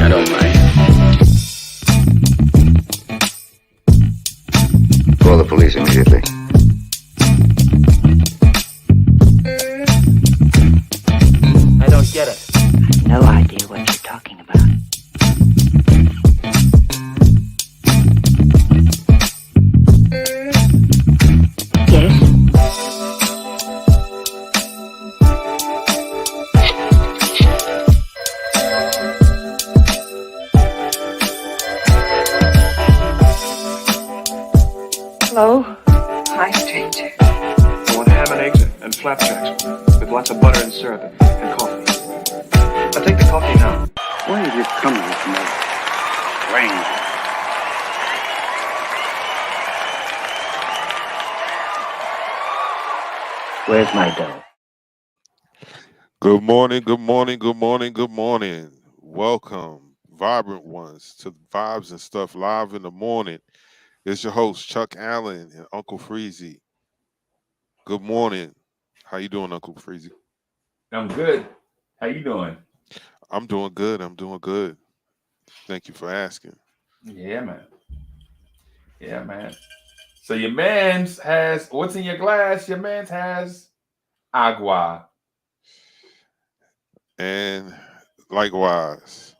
I don't mind. Call the police immediately. I don't get it. No idea what you're talking about. Yes? Hello? Hi, stranger. I want ham and eggs and flapjacks with lots of butter and syrup and coffee. I'll take the coffee now. Why have you come with me? Rain. Where's my dough? Good morning, good morning, good morning, good morning. Welcome, vibrant ones, to Vibes and Stuff Live in the Morning. It's your host, Chuck Allen and Uncle Freezie. Good morning. How you doing, Uncle Freezie? I'm good. How you doing? I'm doing good. I'm doing good. Thank you for asking. Yeah, man. Yeah, man. So your man's has what's in your glass? Your man's has agua. And likewise.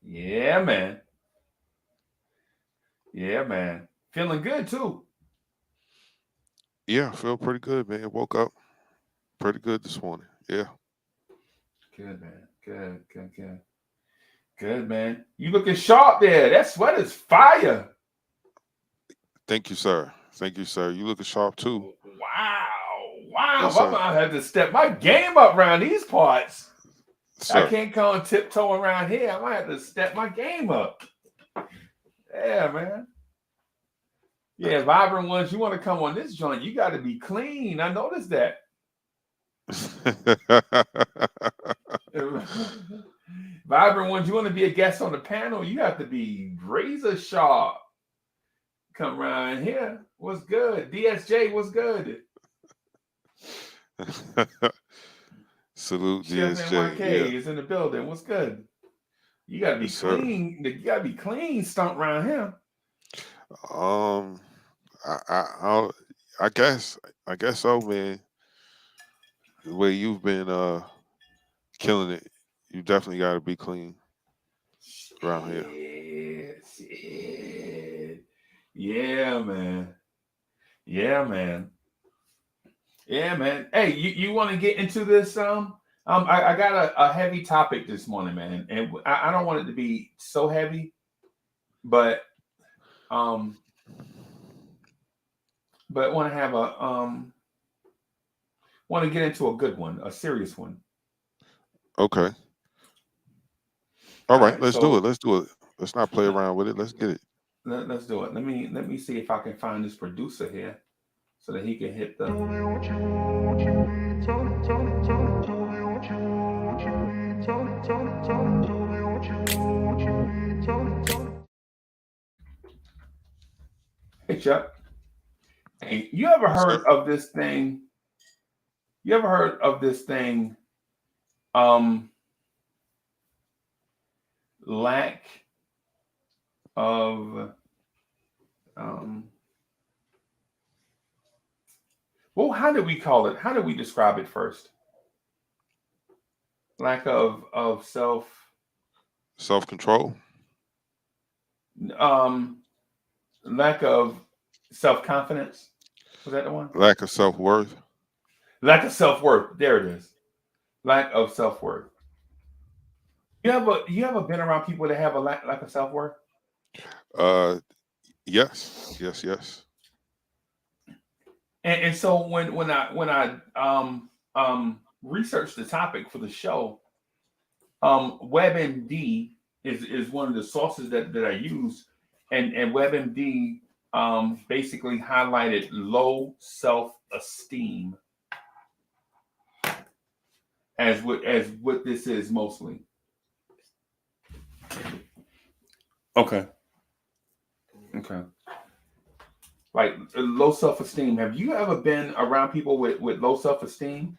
Yeah, man. Yeah, man. Feeling good too. Yeah, I feel pretty good, man. Woke up pretty good this morning. Yeah. Good, man. Good. Good, man. You looking sharp there. That sweat is fire. Thank you, sir. Thank you, sir. You looking sharp too. Wow. Yes, I'm gonna have to step my game up around these parts. Sir. I can't come tiptoeing around here. I might have to step my game up. Yeah, man. Yeah, vibrant ones, you want to come on this joint, you got to be clean. I noticed that. Vibrant ones, you want to be a guest on the panel, you have to be razor sharp. Come around here. What's good? DSJ, what's good? Salute, Chef DSJ. NYK Yeah. is in the building. What's good? You gotta be Yes, sir. clean. You gotta be clean, stunt around here. I guess so, man. The way you've been killing it, you definitely got to be clean around here. Shit. Yeah, man. Yeah, man. Yeah, man. Hey, you want to get into this? I got a heavy topic this morning, man, and I don't want it to be so heavy, but want to have want to get into a good one, a serious one. Okay. All right, let's so do it. Let's do it. Let's not play around with it. Let's get it. let's do it. Let me see if I can find this producer here so that he can hit the. Hey, Chuck. Hey, you ever heard of this thing? You ever heard of this thing? Lack of well, how do we call it? How do we describe it first? Lack of Self-control. Lack of self-confidence. Was that the one? Lack of self-worth. Lack of self-worth. There it is. Lack of self-worth. You ever been around people that have a lack of self-worth? Yes. And so when I researched the topic for the show, WebMD is one of the sources that I use, and WebMD basically highlighted low self-esteem as what this is mostly. Okay. Like low self-esteem. Have you ever been around people with low self-esteem?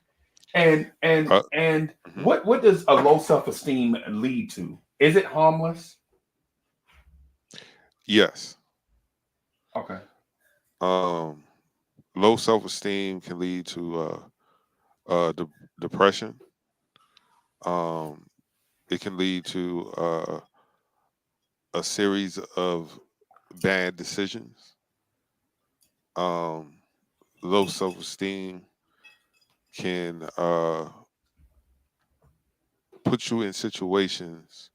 And what does a low self-esteem lead to? Is it harmless? Yes. Okay. Low self-esteem can lead to depression. Um, it can lead to a series of bad decisions. Um, Low self-esteem can put you in situations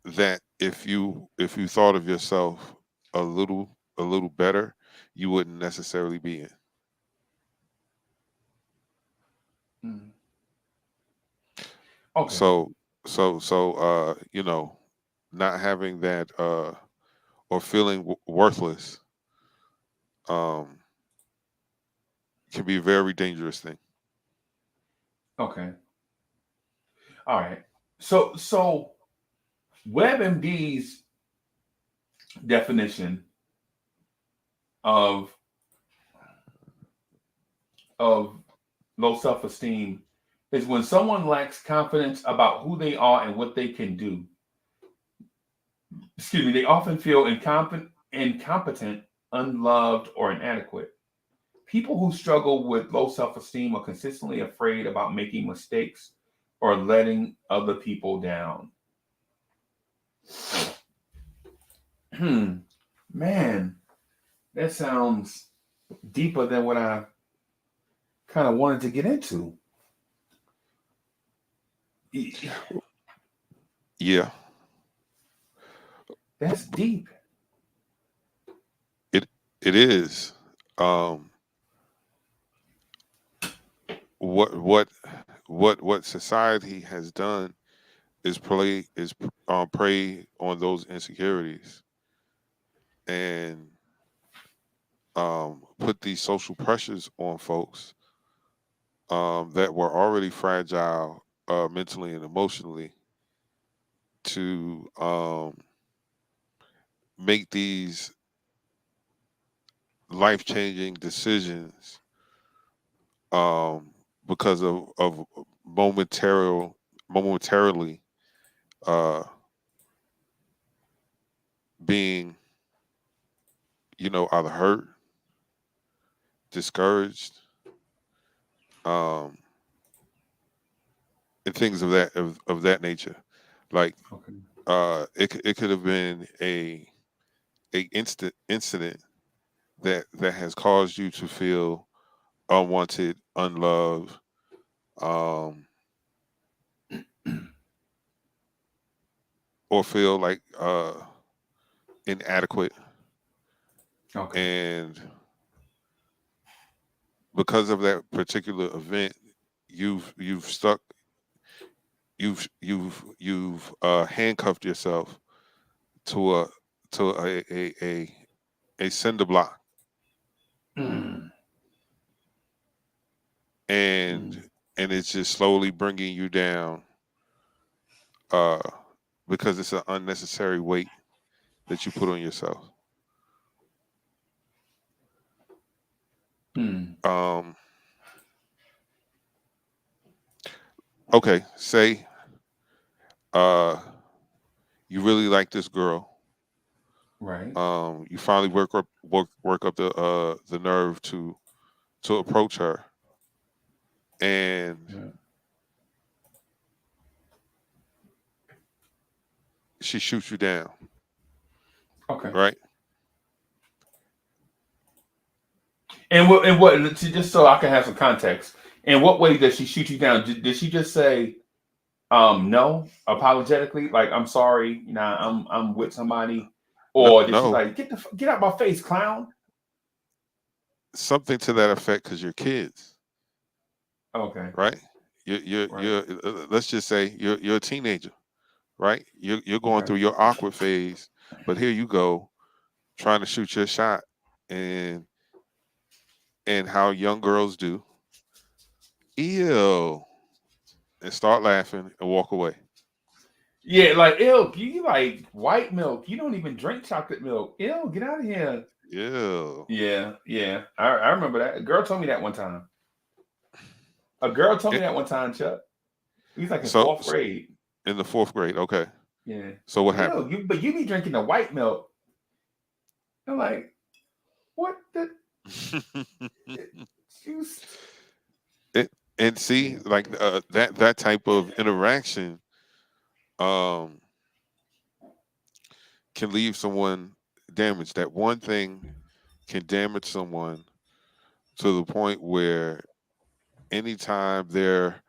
that if you thought of yourself a little better, you wouldn't necessarily be in. Mm. Okay. So not having that or feeling worthless um can be a very dangerous thing. Okay. All right. So WebMD's definition of of low self-esteem is when someone lacks confidence about who they are and what they can do. Excuse me, they often feel incompetent, unloved, or inadequate. People who struggle with low self-esteem are consistently afraid about making mistakes or letting other people down. Man, that sounds deeper than what I kind of wanted to get into. Yeah, That's deep. it it is. Um, what society has done is prey on those insecurities and put these social pressures on folks that were already fragile mentally and emotionally to make these life changing decisions um, because of momentarily uh, being either hurt, discouraged, um, and things of that nature. Like Okay. it could have been a incident that has caused you to feel unwanted, unloved, um, or feel like inadequate, Okay. and because of that particular event, you've stuck, you've handcuffed yourself to a cinder block, Mm, and mm, and it's just slowly bringing you down uh, because it's an unnecessary weight that you put on yourself. mm. Um, okay, say uh, you really like this girl. Right. You finally work up the nerve to approach her, and Yeah. she shoots you down, Okay. right? Just so I can have some context, in what way does she shoot you down? Did she just say no apologetically, like I'm sorry, I'm with somebody, No, or did she no, like get out my face, clown? something to that effect because you're kids, Okay. right? Right. Let's just say you're a teenager, right? You're going Okay. through your awkward phase, but here you go trying to shoot your shot, and how young girls do, ew, and start laughing and walk away. Yeah, like ew, you like white milk. You don't even drink chocolate milk. Ew, get out of here. Ew. Yeah, yeah. I remember that. A girl told me that one time. A girl told me And that one time, Chuck. He was like in so fourth grade. In the 4th grade. Okay. Yeah. So what happened? But you be drinking the white milk. I'm like, what the juice? And see, like that type of interaction um can leave someone damaged. That one thing can damage someone to the point where anytime they're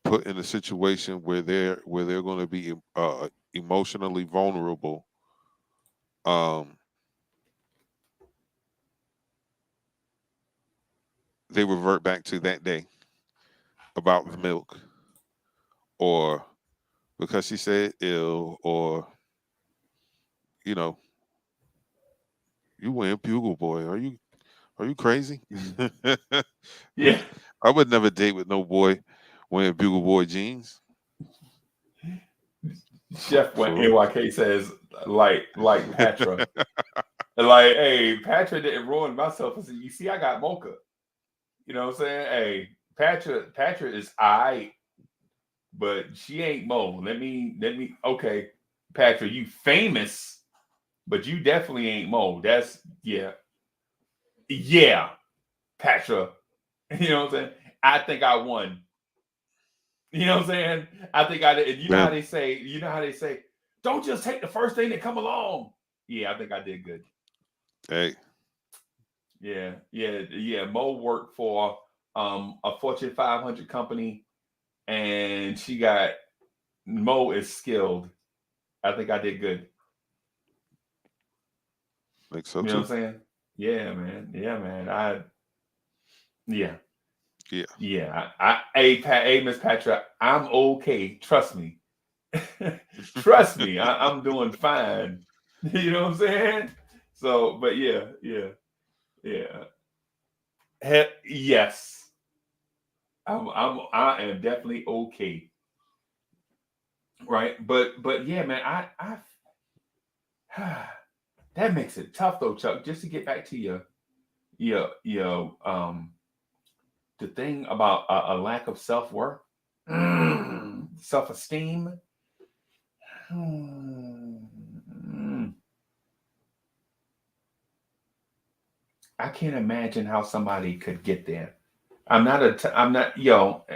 put in a situation where they're going to be emotionally vulnerable, um they revert back to that day about the milk, or because she said ill, or you know, you wearing Bugle Boy. Are you crazy? Yeah. I would never date with no boy wearing Bugle Boy jeans. Chef when For NYK says like Patra. Like, hey, Patra didn't ruin myself. I said, you see, I got mocha. You know what I'm saying? Hey, Patra is I, but she ain't Mo. Let me okay, Patra, you famous, but you definitely ain't Mo. That's yeah, Patra. You know what I'm saying? I think I won. You know what I'm saying? I think I did. You know how man, they say, don't just take the first thing that come along. Yeah, I think I did good. hey, Yeah. Mo worked for a Fortune 500 company, and Mo is skilled. I think I did good. make so You know what too. I'm saying? Yeah, man. Yeah, man. Yeah, Yeah, yeah. Hey, Miss Patra, I'm okay. Trust me. Trust me. I'm doing fine. You know what I'm saying? So, but yeah. Yes. I am definitely okay. Right. But yeah, man, I that makes it tough though, Chuck. Just to get back to your the thing about a lack of self-worth, self-esteem. I can't imagine how somebody could get there. I'm not,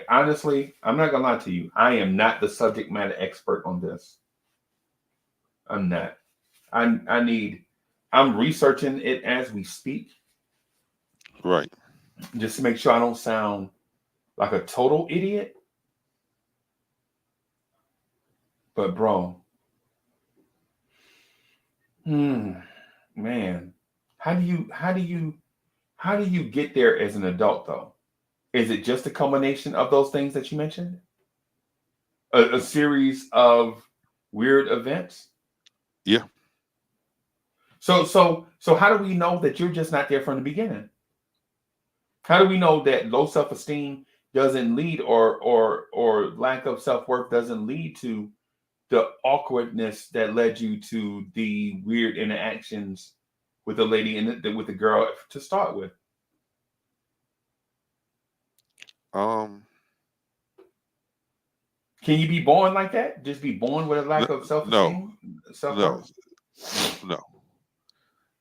honestly, I'm not gonna lie to you. I am not the subject matter expert on this. I'm not. I need, I'm researching it as we speak, right. just to make sure I don't sound like a total idiot. But bro, man, how do you get there as an adult though? Is it just a combination of those things that you mentioned? A series of weird events? Yeah. So how do we know that you're just not there from the beginning? How do we know that low self-esteem doesn't lead, or lack of self-worth doesn't lead to the awkwardness that led you to the weird interactions with the lady and with the girl to start with? Um. Can you be born like that? Just be born with a lack of No. self-esteem, No. self-worth? No.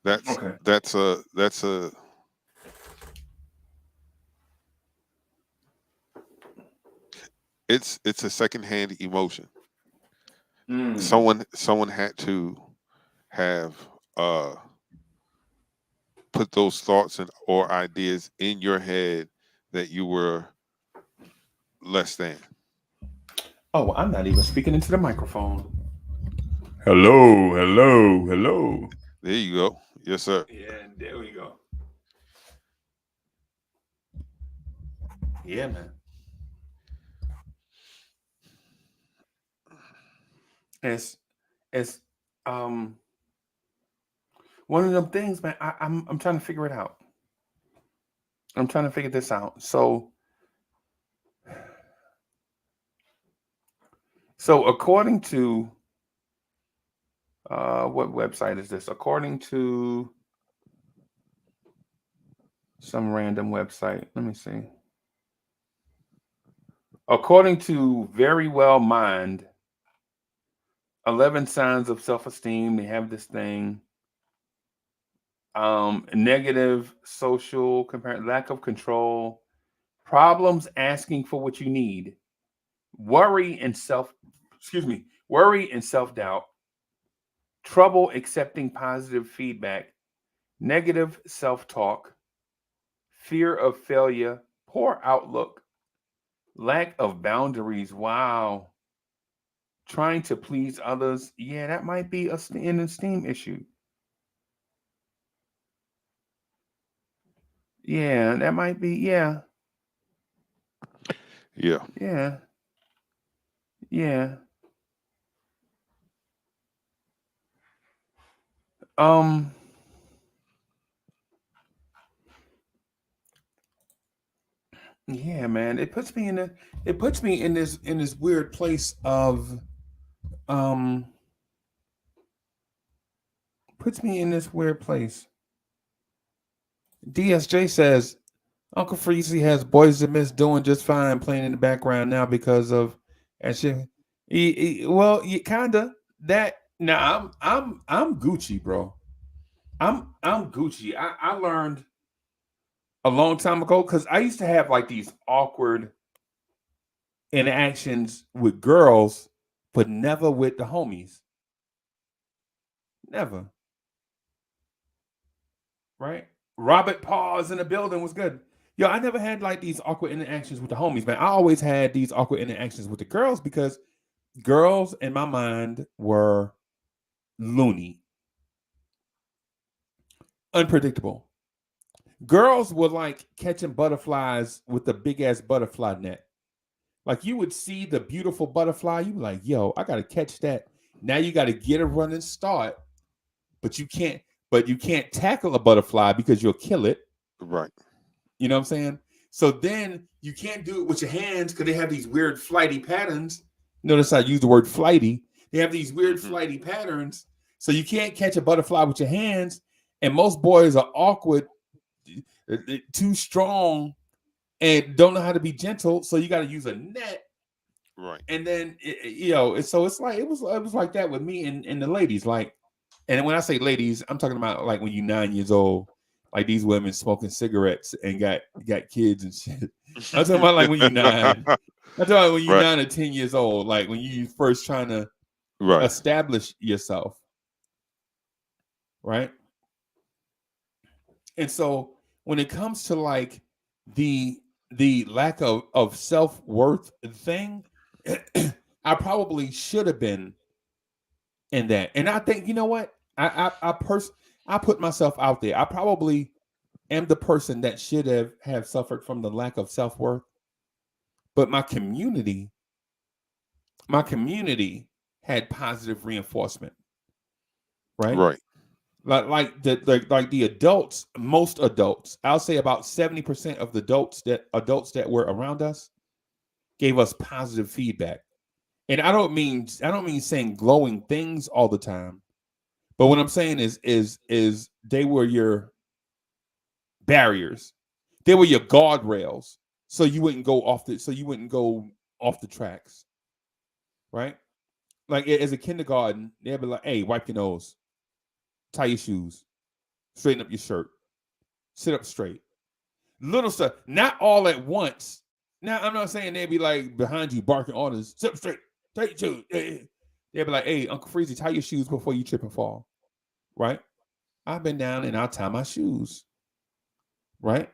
That's Okay. that's a that's a it's a secondhand emotion. Mm. Someone had to have uh put those thoughts and or ideas in your head that you were less than. Oh, I'm not even speaking into the microphone. Hello. There you go. Yes, sir. Yeah, there we go. Yeah, man. It's it's um one of them things, man. I'm trying to figure it out. I'm trying to figure this out. So according to what website is this? According to some random website. Let me see. According to Very Well Mind, 11 signs of self-esteem. They have this thing. Negative social lack of control, problems asking for what you need, worry and self-doubt, trouble accepting positive feedback, negative self-talk, fear of failure, poor outlook, lack of boundaries. Wow. Trying to please others. Yeah, that might be an esteem issue. Yeah, that might be. Yeah. Yeah. Yeah. Yeah. Um. Yeah, man. It puts me in this weird place of um. Puts me in this weird place. DSJ says Uncle Freezie has Boys to Miss doing just fine, playing in the background now because of and shit. Well, you kinda that. Now I'm Gucci, bro. I'm Gucci. I learned a long time ago because I used to have like these awkward interactions with girls, but never with the homies. Never. Right? Robert Paws in the building was good. Yo, I never had like these awkward interactions with the homies, man. I always had these awkward interactions with the girls because girls in my mind were loony, unpredictable. Girls were like catching butterflies with a big ass butterfly net. Like you would see the beautiful butterfly, you be like, yo, I gotta catch that. Now you gotta get a running start, but you can't tackle a butterfly because you'll kill it. Right. You know what I'm saying? So then you can't do it with your hands because they have these weird flighty patterns. Notice I use the word flighty. They have these weird flighty patterns. So you can't catch a butterfly with your hands. And most boys are awkward, too strong, and don't know how to be gentle. So you got to use a net. Right. And then, so it's like, it was like that with me and the ladies. Like, and when I say ladies, I'm talking about like when you're 9 years old, like these women smoking cigarettes and got kids and shit. I'm talking about like when you're 9. I'm talking about when you're 9 or 10 years old, like when you first trying to establish yourself. Right. And so when it comes to like the lack of self-worth thing, I probably should have been in that. And I think, you know what? I put myself out there. I probably am the person that should have suffered from the lack of self-worth. But my community had positive reinforcement. Right? Right. Like the adults, most adults, I'll say about 70% of the adults that were around us gave us positive feedback. And I don't mean saying glowing things all the time. But what I'm saying is they were your barriers. They were your guardrails. So you wouldn't go off the tracks. Right? Like as a kindergarten, they'd be like, hey, wipe your nose, tie your shoes, straighten up your shirt, sit up straight. Little stuff, not all at once. Now, I'm not saying they'd be like behind you barking orders, sit up straight, tie your shoes. They'd be like, hey, Uncle Freezie, tie your shoes before you trip and fall. Right? I've been down and I'll tie my shoes. Right?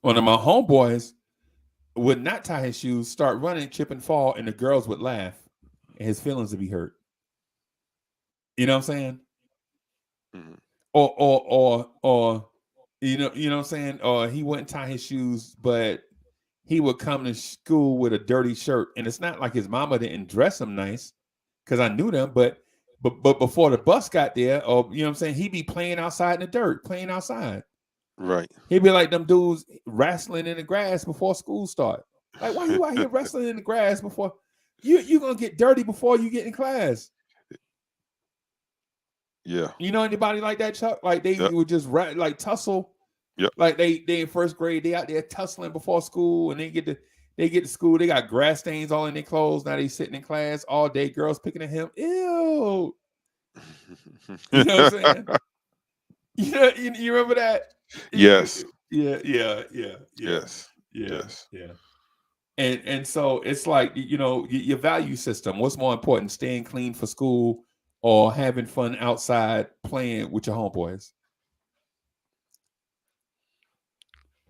One of my homeboys would not tie his shoes, start running, trip and fall, and the girls would laugh and his feelings would be hurt. You know what I'm saying? Mm-hmm. Or you know what I'm saying? Or he wouldn't tie his shoes, but he would come to school with a dirty shirt. And it's not like his mama didn't dress him nice, because I knew them, but before the bus got there, or you know what I'm saying, he'd be playing outside in the dirt, playing outside. Right. He'd be like them dudes wrestling in the grass before school start. Like, why you out here wrestling in the grass before you're gonna get dirty before you get in class? Yeah. You know anybody like that, Chuck? Like they would just like tussle. Yep. Like they in first grade, they out there tussling before school, and they get They get to school, they got grass stains all in their clothes. Now they sitting in class all day, girls picking at him. Ew. You know what I'm saying? You remember that? Yes. Yeah. Yes. Yes. And so it's like, your value system. What's more important, staying clean for school or having fun outside playing with your homeboys?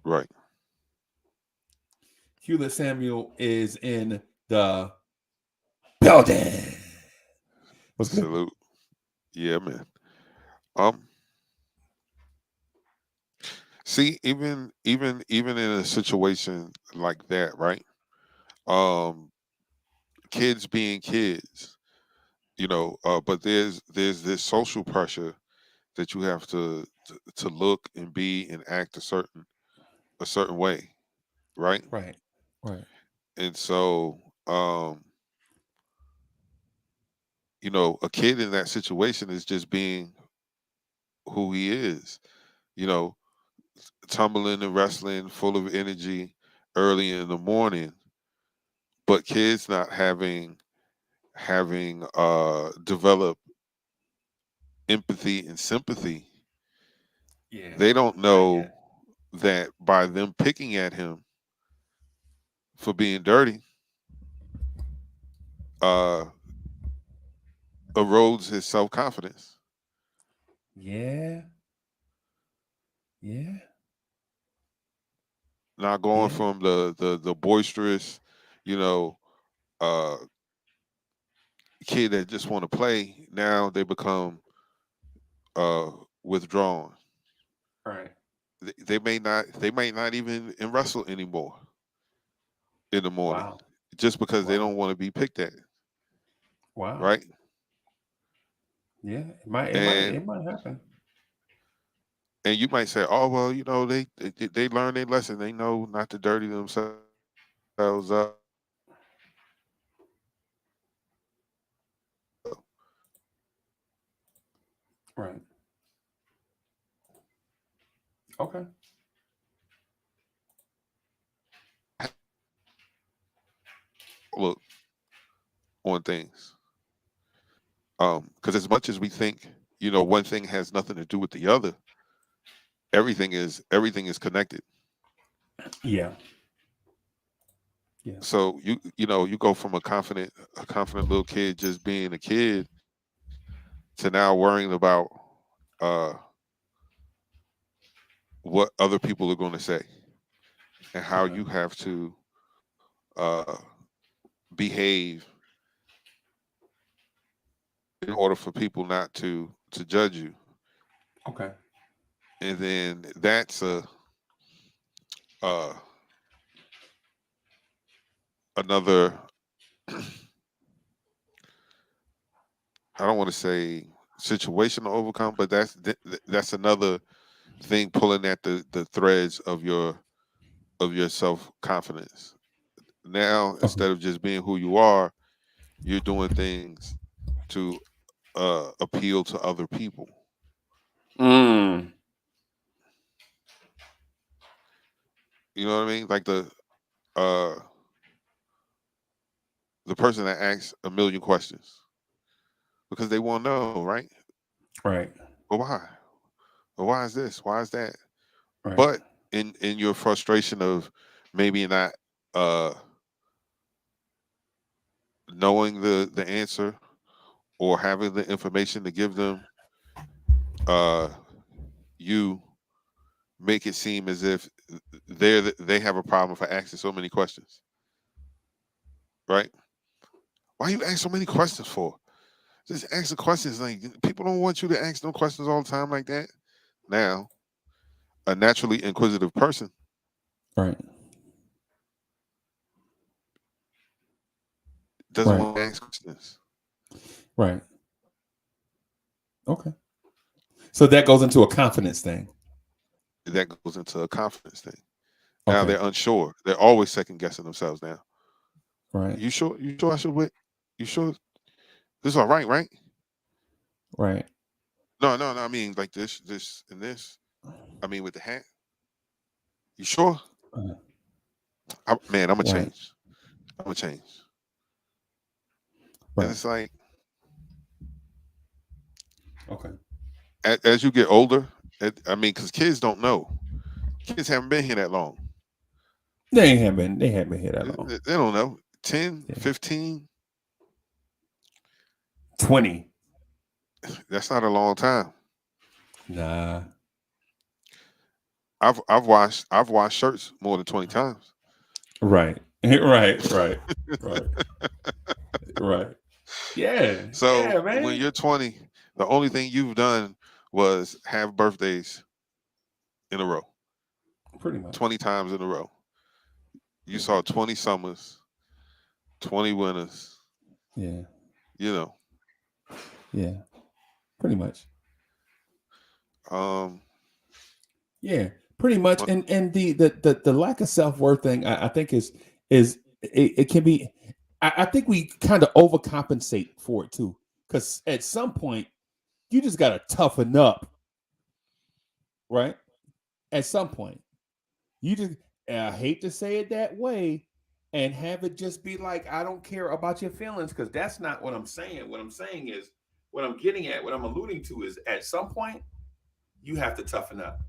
Right. Hewlett Samuel is in the building. What's good? Salute. Yeah, man. Um, see, even in a situation like that, right? Um, kids being kids, but there's this social pressure that you have to look and be and act a certain way, right? Right. And so, a kid in that situation is just being who he is, you know, tumbling and wrestling, full of energy early in the morning, but kids not having developed empathy and sympathy. Yeah. They don't Not know yet. that by them picking at him for being dirty, uh, erodes his self confidence. Yeah. Yeah. Not going Yeah. from the boisterous, you know, uh, kid that just want to play. Now they become uh, withdrawn. Right. They may not even wrestle anymore in the morning, Wow. just because they Wow. don't want to be picked at, Wow. right? Yeah. It might happen. And you might say, oh well, they learn their lesson. They know not to dirty themselves up. Right. Okay. Look on things, because as much as we think, one thing has nothing to do with the other, everything is connected. Yeah. Yeah. So you go from a confident little kid just being a kid to now worrying about uh what other people are going to say and how Okay. you have to uh behave in order for people not to judge you. Okay. And then that's uh another I don't want to say situation to overcome, but that's another thing pulling at the threads of your self confidence. Now, Okay. instead of just being who you are, you're doing things to appeal to other people. Mm. You know what I mean? Like uh the person that asks a million questions because they want to know, right? Right. But why? But why is this? Why is that? Right. But in your frustration of maybe not uh knowing the answer or having the information to give them, uh you make it seem as if they have a problem for asking so many questions, right? Why you ask so many questions for? Just ask the questions. Like, people don't want you to ask no questions all the time like that. Now, a naturally inquisitive person Right. doesn't Right. want to ask questions. Right. Okay. So that goes into a confidence thing. That goes into a confidence thing. Now Okay. they're unsure. They're always second guessing themselves. Now, Right. you sure? You sure I should wait? You sure this is all right? Right? Right. No, no, no. I mean, like this, and this. I mean, with the hat. You sure? Uh, I'm gonna Right. change. I'm gonna change. And Right. it's like Okay. as you get older, because kids don't know. Kids haven't been here that long. They haven't been here that long. They don't know. 10, Yeah. 15, 20. that's not a long time. Nah. I've washed shirts more than 20 times. Right. Right. Right. Right. Right. Yeah. So Yeah, when man. you're 20, the only thing you've done was have birthdays in a row, Pretty much. 20 times in a row. You Yeah. saw 20 summers, 20 winters, Yeah. you know. Yeah. Pretty much. Um, Yeah. Pretty much. but- And the lack of self-worth thing, I think is it can be. I think we kind of overcompensate for it too, because at some point you just got to toughen up, right? At some point, you just, I hate to say it that way, and have it just be like, I don't care about your feelings, because that's not what I'm saying. What I'm saying is, what I'm getting at, what I'm alluding to is, at some point, you have to toughen up.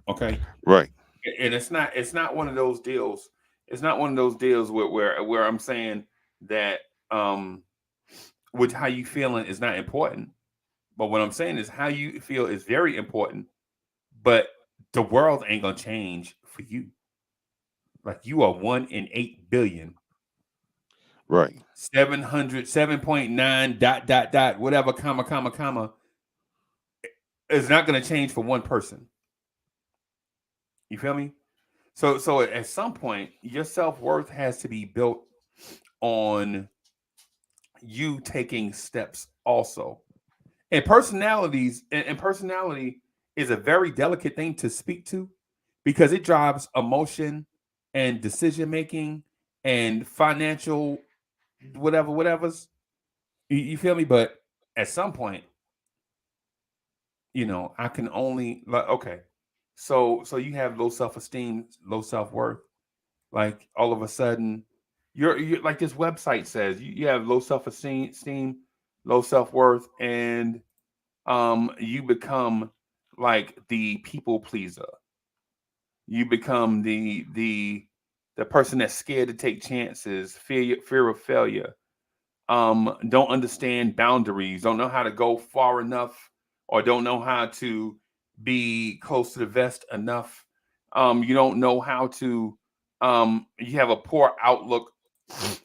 Okay. right. And it's not one of those deals. It's not one of those deals where I'm saying that with how you feeling is not important. But what I'm saying is how you feel is very important. But the world ain't gonna change for you. Like, you are 1 in 8 billion. Right. 700, 7.9 dot dot dot whatever, comma comma comma, is not gonna change for one person. You feel me? So at some point, your self-worth has to be built on you taking steps also. And personality is a very delicate thing to speak to, because it drives emotion and decision making and financial whatever's. You feel me? But at some point, I can only, like, okay. So you have low self-esteem, low self-worth. Like, all of a sudden, you're like this website says, you have low self-esteem, low self-worth, and you become like the people pleaser. You become the person that's scared to take chances, fear of failure, don't understand boundaries, don't know how to go far enough, or don't know how to be close to the vest enough. You don't know how to. You have a poor outlook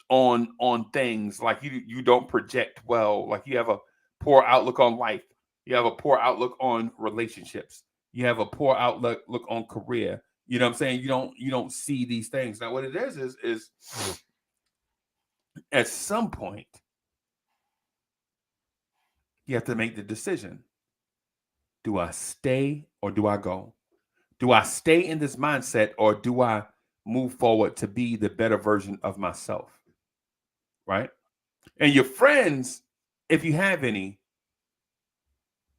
on things. Like, you don't project well. Like, you have a poor outlook on life. You have a poor outlook on relationships. You have a poor outlook on career. You know what I'm saying? You don't see these things. Now, what it is at some point you have to make the decision. Do I stay or do I go? Do I stay in this mindset, or do I move forward to be the better version of myself? Right? And your friends, if you have any,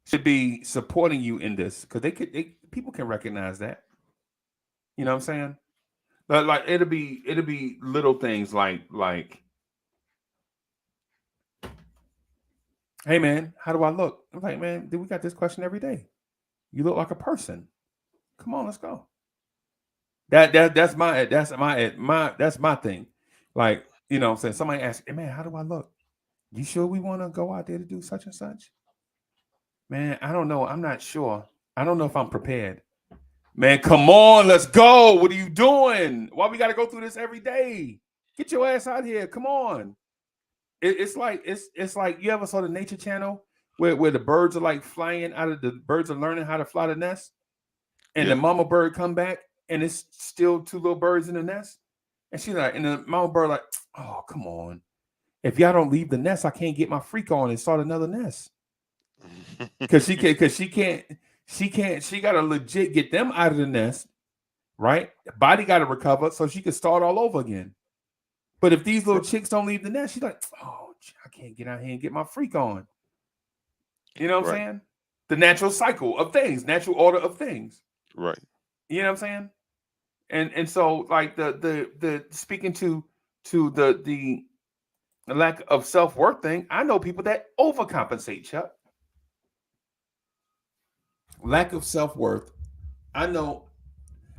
should be supporting you in this, because people can recognize that. You know what I'm saying? But, like, it'll be little things like, hey man, how do I look? I'm like, man, we got this question every day. You look like a person. Come on, let's go. That's my thing. Like, what I'm saying, somebody asks, hey man, how do I look? You sure we want to go out there to do such and such? Man, I don't know. I'm not sure. I don't know if I'm prepared. Man, come on, let's go. What are you doing? Why we got to go through this every day? Get your ass out here. Come on. It's like you ever saw the Nature Channel where the birds are like flying out of the birds are learning how to fly the nest, and Yeah. the mama bird come back and it's still two little birds in the nest, and she's like, and the mama bird like, oh come on, if y'all don't leave the nest, I can't get my freak on and start another nest, because she got to legit get them out of the nest, right? Body got to recover so she can start all over again. But if these little chicks don't leave the nest, she's like, oh, I can't get out here and get my freak on. You know what I'm Right. saying? The natural cycle of things, natural order of things. Right. You know what I'm saying? And so like the speaking to the lack of self-worth thing, I know people that overcompensate, Chuck. Lack of self-worth. I know.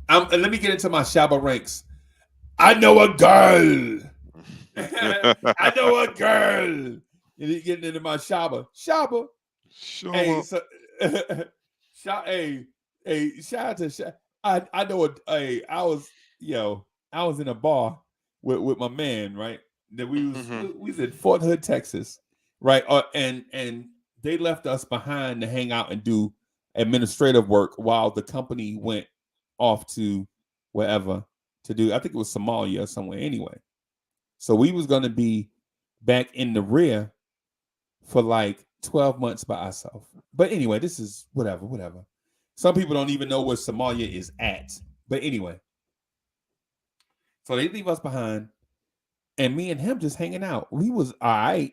And let me get into my Shabba ranks. I know a girl. I know a girl. You getting into my Shabba. Show Hey, up. so, shout out to I know I was in a bar with my man, right? That we was in Fort Hood, Texas, right? And they left us behind to hang out and do administrative work while the company went off to wherever to do. I think it was Somalia or somewhere anyway. So we was gonna be back in the rear for like 12 months by ourselves. But anyway, this is whatever. Some people don't even know where Somalia is at. But anyway, so they leave us behind, and me and him just hanging out. We was all right.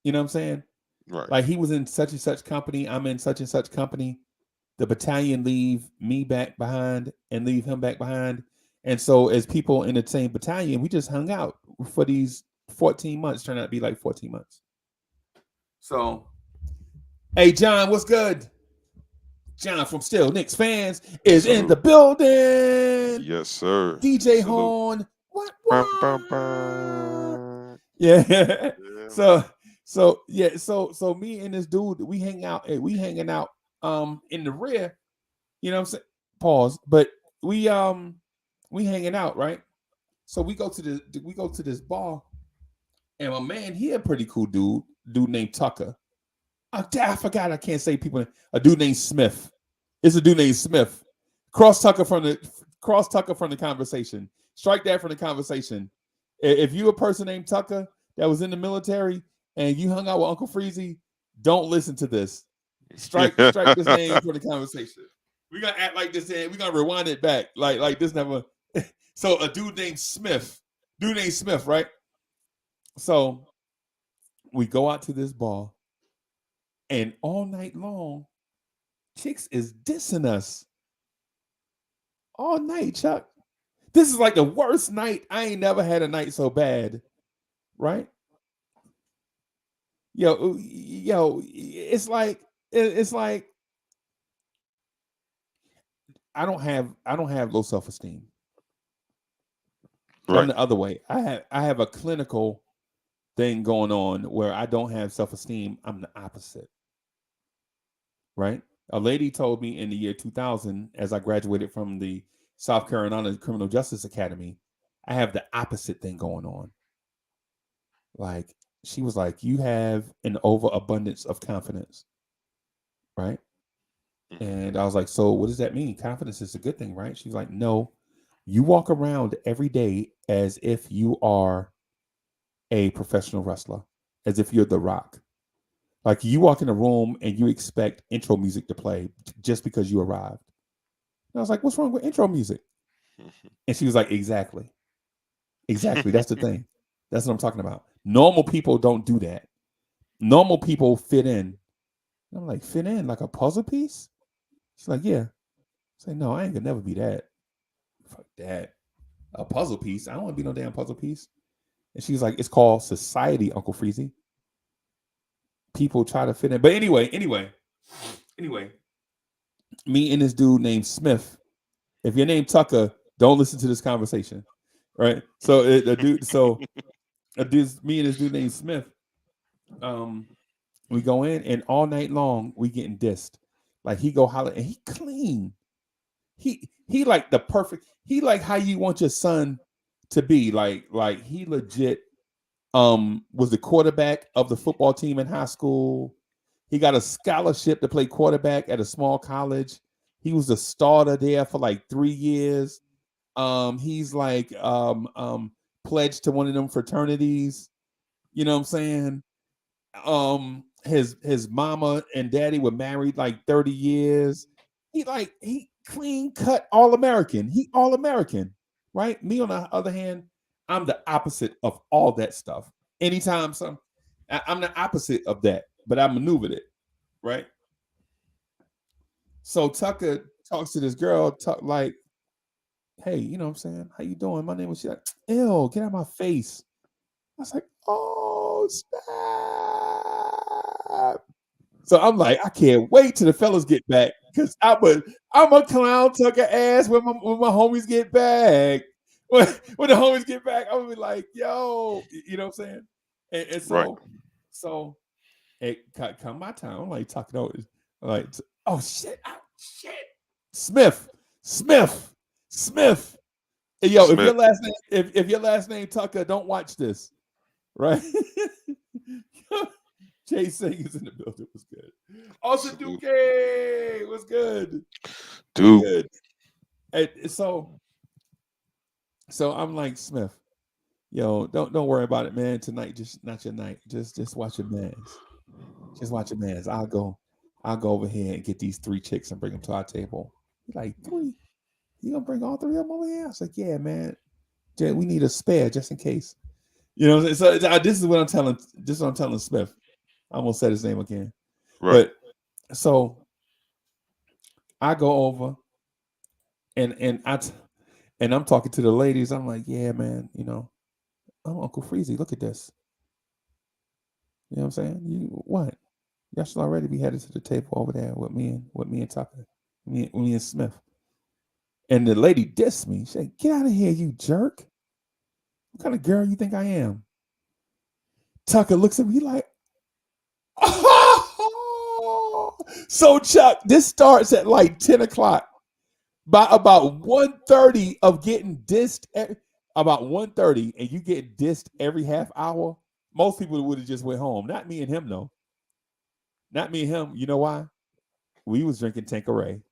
You know what I'm saying? Right. Like he was in such and such company. I'm in such and such company. The battalion leave me back behind and leave him back behind. And so as people in the same battalion, we just hung out for these 14 months. Turned out to be like 14 months. So, hey, John, what's good? John from Still Knicks Fans is in the building. Yes, sir. DJ Salute. Horn. What? Bum, bum, bum. Yeah. Yeah, So me and this dude, we hanging out in the rear. You know what I'm saying? Pause. But we hanging out, right? So we go to this bar, and my man, he a pretty cool dude named Tucker. I forgot. I can't say people. A dude named Smith. It's a dude named Smith. Cross Tucker from the conversation. Strike that from the conversation. If you a person named Tucker that was in the military and you hung out with Uncle Freezie, don't listen to this. Strike this name from the conversation. We're gonna act like this. We're gonna rewind it back. Like this never. So a dude named Smith. Right? So we go out to this bar. And all night long, chicks is dissing us. All night, Chuck. This is like the worst night. I ain't never had a night so bad. Right? Yo, it's like I don't have low self-esteem. right. I'm the other way. I have a clinical thing going on where I don't have self-esteem. I'm the opposite. Right? A lady told me in the year 2000, as I graduated from the South Carolina Criminal Justice Academy, I have the opposite thing going on. Like, she was like, you have an overabundance of confidence. Right? And I was like, so what does that mean? Confidence is a good thing, right? She's like, no, you walk around every day as if you are a professional wrestler, as if you're The Rock. Like you walk in a room and you expect intro music to play just because you arrived. And I was like, what's wrong with intro music? And she was like, exactly. That's the thing. That's what I'm talking about. Normal people don't do that. Normal people fit in. And I'm like, fit in like a puzzle piece? She's like, yeah. I say, no, I ain't gonna never be that. Fuck that. A puzzle piece? I don't want to be no damn puzzle piece. And she was like, it's called society, Uncle Freezie. People try to fit in. But anyway, me and this dude named Smith. If you're named Tucker, don't listen to this conversation. Right? So me and this dude named Smith, we go in and all night long we getting dissed. Like he go holler and he clean. He like the perfect, he like how you want your son to be. Like he legit was the quarterback of the football team in high school. He got a scholarship to play quarterback at a small college. He was the starter there for like 3 years. He's like pledged to one of them fraternities. You know what I'm saying? His mama and daddy were married like 30 years. He clean cut all American. He all American, right? Me on the other hand, I'm the opposite of all that stuff. Anytime I'm the opposite of that, but I maneuvered it, right? So Tucker talks to this girl, hey, you know what I'm saying? How you doing? My name was, she's like, ew, get out of my face. I was like, oh, stop. So I'm like, I can't wait till the fellas get back because I'm a clown tucker ass when my homies get back. When the homies get back, I'm gonna be like, yo, you know what I'm saying? And Right. so it come my time. I'm like talking over, like, oh shit, Smith. Hey, yo, if Smith. your last name Tucker, don't watch this, right? Jay Singh is in the building. Was good. Also, Salute. Duque was good. Dude. Good. And so I'm like, Smith, yo, don't worry about it, man. Tonight, just not your night. Just watch your mans. Just watch your mans. I'll go over here and get these 3 chicks and bring them to our table. He's like, 3? You gonna bring all 3 of them over here? I was like, yeah, man. Jay, we need a spare just in case. You know, so this is what I'm telling. This is what I'm telling Smith. I almost said his name again. Right. But so I go over and I'm talking to the ladies. I'm like, yeah, man, you know, I'm Uncle Freezie. Look at this. You know what I'm saying? You what? Y'all should already be headed to the table over there with me and Tucker, me and Smith. And the lady dissed me. She said, get out of here, you jerk. What kind of girl you think I am? Tucker looks at me like, oh! So Chuck, this starts at like 10 o'clock. By about 1:30 of getting dissed, about 1:30, and you get dissed every half hour, most people would have just went home. Not me and him, though. Not me and him. You know why? We was drinking Tanqueray.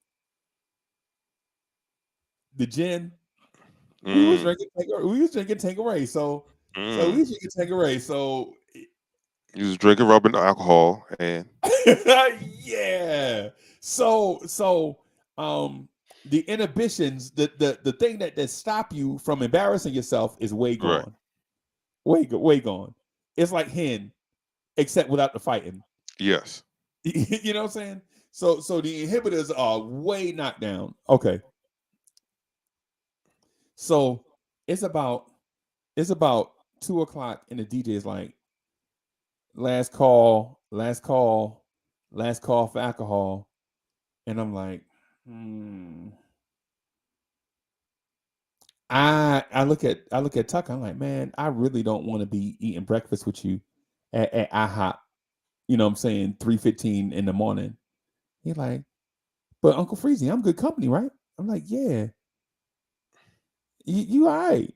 The gin. We was drinking Tanqueray. So we was drinking Tanqueray. So you was drinking rubbing alcohol and yeah. So the inhibitions, the thing that stop you from embarrassing yourself is way gone. Right. Way gone. It's like hen, except without the fighting. Yes. You know what I'm saying? So the inhibitors are way knocked down. Okay. So it's about 2 o'clock, and the DJ is like, last call for alcohol. And I'm like, I look at Tucker. I'm like, man, I really don't want to be eating breakfast with you at IHOP. You know what I'm saying? 3:15 in the morning. He's like, but Uncle Freezie, I'm good company, right? I'm like, yeah. You all right.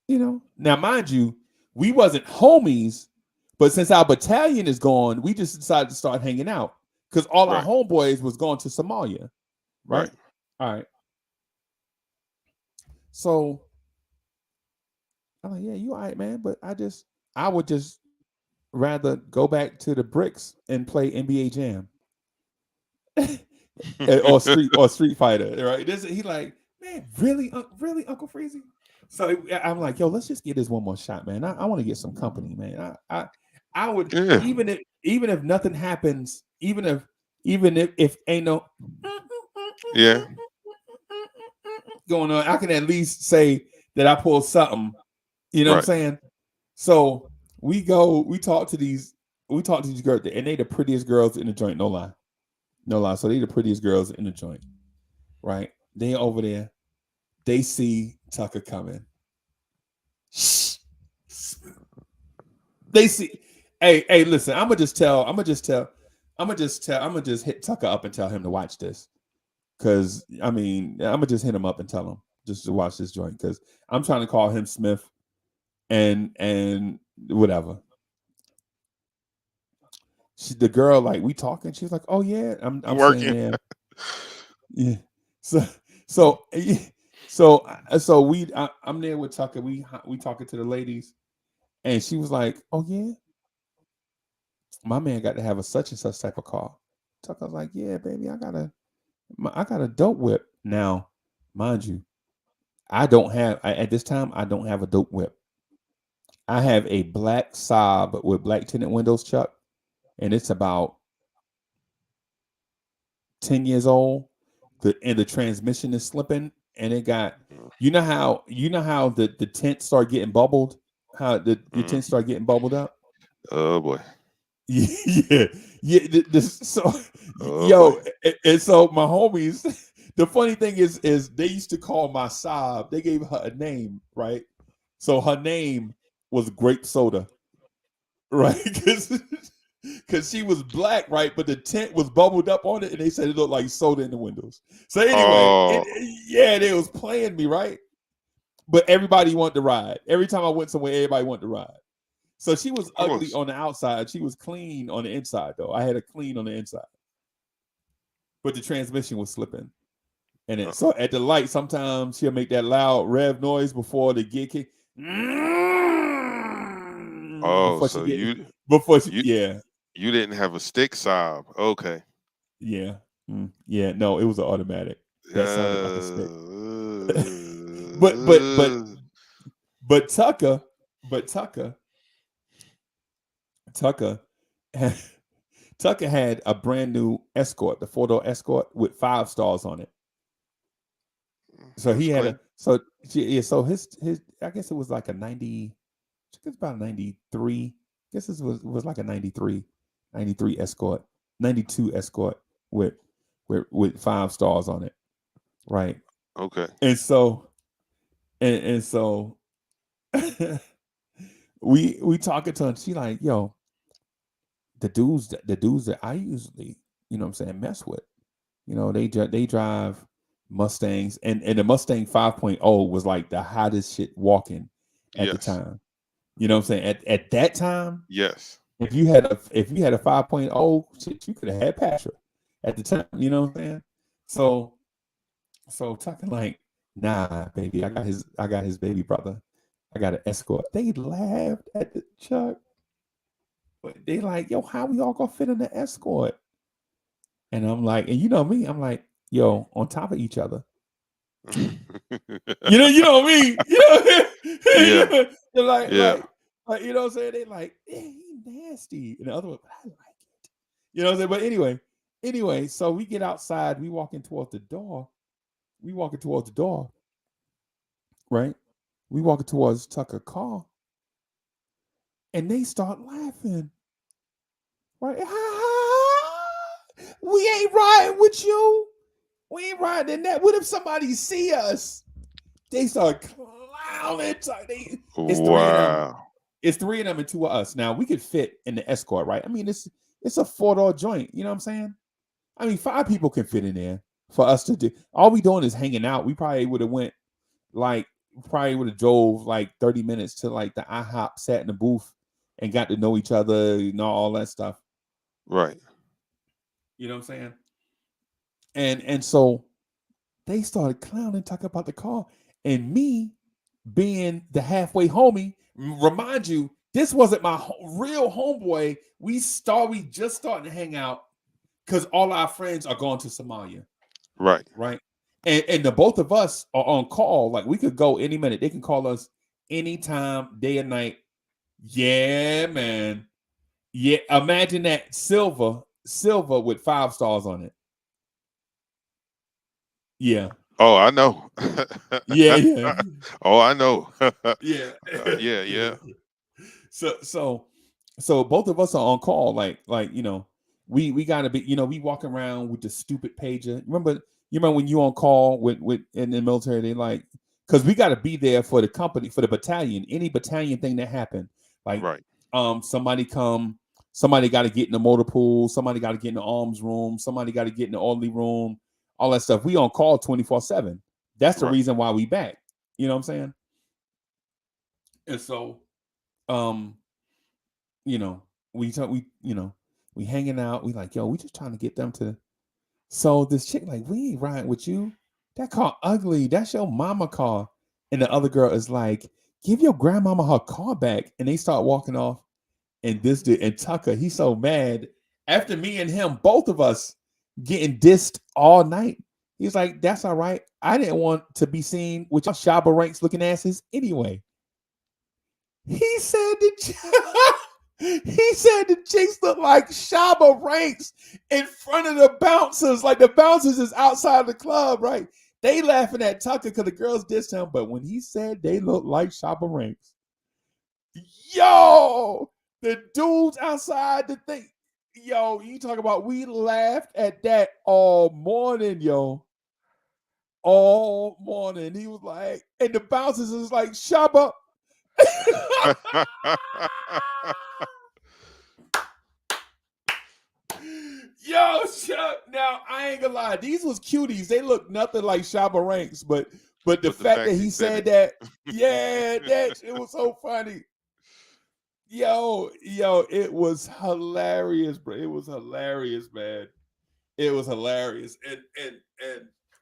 You know. Now, mind you, we wasn't homies, but since our battalion is gone, we just decided to start hanging out because all our homeboys was going to Somalia. Right? All right. So I'm like, yeah, you all right, man. But I would just rather go back to the bricks and play NBA Jam. or Street Fighter, right? He like, man, really, Uncle Freezie? So I'm like, yo, let's just get this one more shot, man. I want to get some company, man. I would even if nothing happens, even if ain't no going on, I can at least say that I pulled something. You know what I'm saying? So we talk to these girls, and they the prettiest girls in the joint, no lie. So they the prettiest girls in the joint, right? They over there, they see Tucker coming. They see, hey, listen, I'm gonna just hit Tucker up and tell him to watch this. Cause I mean, I'm gonna just hit him up and tell him just to watch this joint. Cause I'm trying to call him Smith and whatever. The girl, like, we talking, she's like, oh yeah, I'm working. Saying, yeah. So I'm there with Tucker. We talking to the ladies, and she was like, oh yeah, my man got to have a such and such type of car. Tucker was like, yeah, baby, I got a dope whip. Now, mind you, at this time I don't have a dope whip. I have a black Saab with black tinted windows, Chuck, and it's about 10 years old. The transmission is slipping, and it got you know how the tent start getting bubbled, how your tent start getting bubbled up. Oh boy. Yeah, yeah. So, Oh yo, boy. and so my homies. The funny thing is they used to call my sob. They gave her a name, right? So her name was Grape Soda, right? Because she was black, right? But the tent was bubbled up on it, and they said it looked like soda in the windows. So anyway, Oh, yeah, they was playing me, right? But everybody wanted to ride. Every time I went somewhere, everybody wanted to ride. So she was of ugly course. on the outside. She was clean on the inside, though. I had her clean on the inside, but the transmission was slipping. And so at the light, sometimes she'll make that loud rev noise before the gear kick. Oh, Before she so get, before she, you yeah, you didn't have a stick sob. Okay. yeah, yeah. No, it was an automatic. That sounded like a stick. but but but but Tucker, but Tucker, Tucker, Tucker had a brand new Escort, the 4-door Escort with 5 stars on it. So That's he had clean. so his I guess it was like a 90. It's about 93. I guess this was like a 93 Escort, 92 Escort with 5 stars on it, right? Okay. And so and so we talking to her, and she like, yo, the dudes that I usually, you know what I'm saying, mess with, you know, they drive Mustangs, and the Mustang 5.0 was like the hottest shit walking at the Yes. time. You know what I'm saying? At that time, Yes. if you had a 5.0, shit, you could have had Passion at the time. You know what I'm saying? So talking like, nah, baby, I got his baby brother. I got an Escort. They laughed at the Chuck. But they like, yo, how we all gonna fit in the Escort? And I'm like, and you know me, I'm like, yo, on top of each other. You know what I mean? Yeah. They're like, Yeah. you know what I'm saying? They like, yeah, he nasty. And the other one, but I like it. You know what I'm saying? But anyway, so we get outside, we walking towards the door. Right? We walking towards Tucker's car. And they start laughing. Right? We ain't riding with you. We ain't riding in that. What if somebody see us? They start clowning. It's 3 of them. Wow. It's 3 of them and 2 of us. Now we could fit in the Escort, right? I mean, it's a 4-door joint. You know what I'm saying? I mean, 5 people can fit in there for us to do. All we doing is hanging out. We probably would have drove like 30 minutes to like the IHOP, sat in the booth, and got to know each other, you know, all that stuff. Right. You know what I'm saying? And so they started clowning, talking about the car, and me being the halfway homie. Remind you, this wasn't my real homeboy. We just starting to hang out because all our friends are going to Somalia. Right. Right. And the both of us are on call. Like we could go any minute. They can call us anytime, day and night. Yeah, man. Yeah. Imagine that silver with 5 stars on it. Yeah. Oh, I know. Yeah. Oh, I know. Yeah. Yeah. So both of us are on call. Like, you know, we gotta be, you know, we walk around with the stupid pager. Remember when you on call with in the military, they like, because we gotta be there for the company, for the battalion, any battalion thing that happened. Like Right. somebody got to get in the motor pool, somebody got to get in the arms room, somebody got to get in the orderly room, all that stuff. We on call 24/7. That's the Right. reason why we back. You know what I'm saying? And so, you know, we hanging out. We like, yo, we just trying to get them to. So this chick like, we ain't riding with you. That car ugly. That's your mama car. And the other girl is like, give your grandmama her car back. And they start walking off. And this dude and Tucker, he's so mad. After me and him, both of us getting dissed all night. He's like, that's all right. I didn't want to be seen with your Shabba Ranks looking asses anyway. He said the chicks look like Shabba Ranks in front of the bouncers. Like the bouncers is outside the club, right? They laughing at Tucker because the girls dissed him, but when he said they look like Shabba Ranks, yo, the dudes outside the thing, yo, you talk about we laughed at that all morning, yo. All morning. He was like, and the bouncers is like, Shabba. Yo, now I ain't gonna lie. These was cuties. They look nothing like Shabba Ranks, but the fact that he said that, yeah, that it was so funny. Yo, it was hilarious, bro. It was hilarious, man. It was hilarious.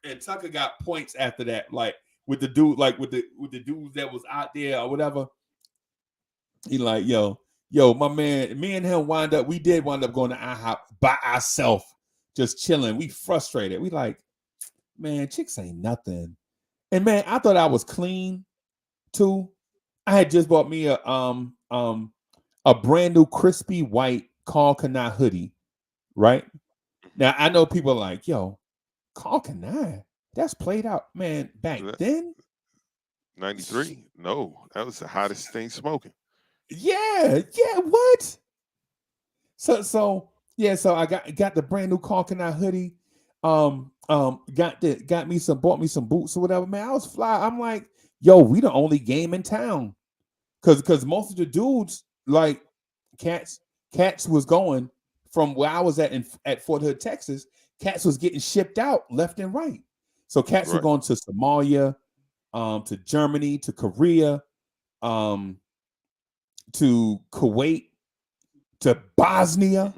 And Tucker got points after that, like with the dude, like with the dudes that was out there or whatever. He like, yo, my man, me and him we did wind up going to IHOP by ourselves, just chilling. We frustrated. We like, man, chicks ain't nothing. And man, I thought I was clean too. I had just bought me a brand new crispy white Carl Kanai hoodie, right? Now I know people are like, yo, Carl Kanai, that's played out, man. Back then, 93. No, that was the hottest thing smoking. Yeah, what? So I got the brand new Carl Kanai hoodie. Bought me some boots or whatever. Man, I was fly. I'm like, yo, we the only game in town. Cause most of the dudes, like Cats was going from where I was at Fort Hood, Texas. Cats was getting shipped out left and right. So Cats were going to Somalia, to Germany, to Korea, to Kuwait, to Bosnia.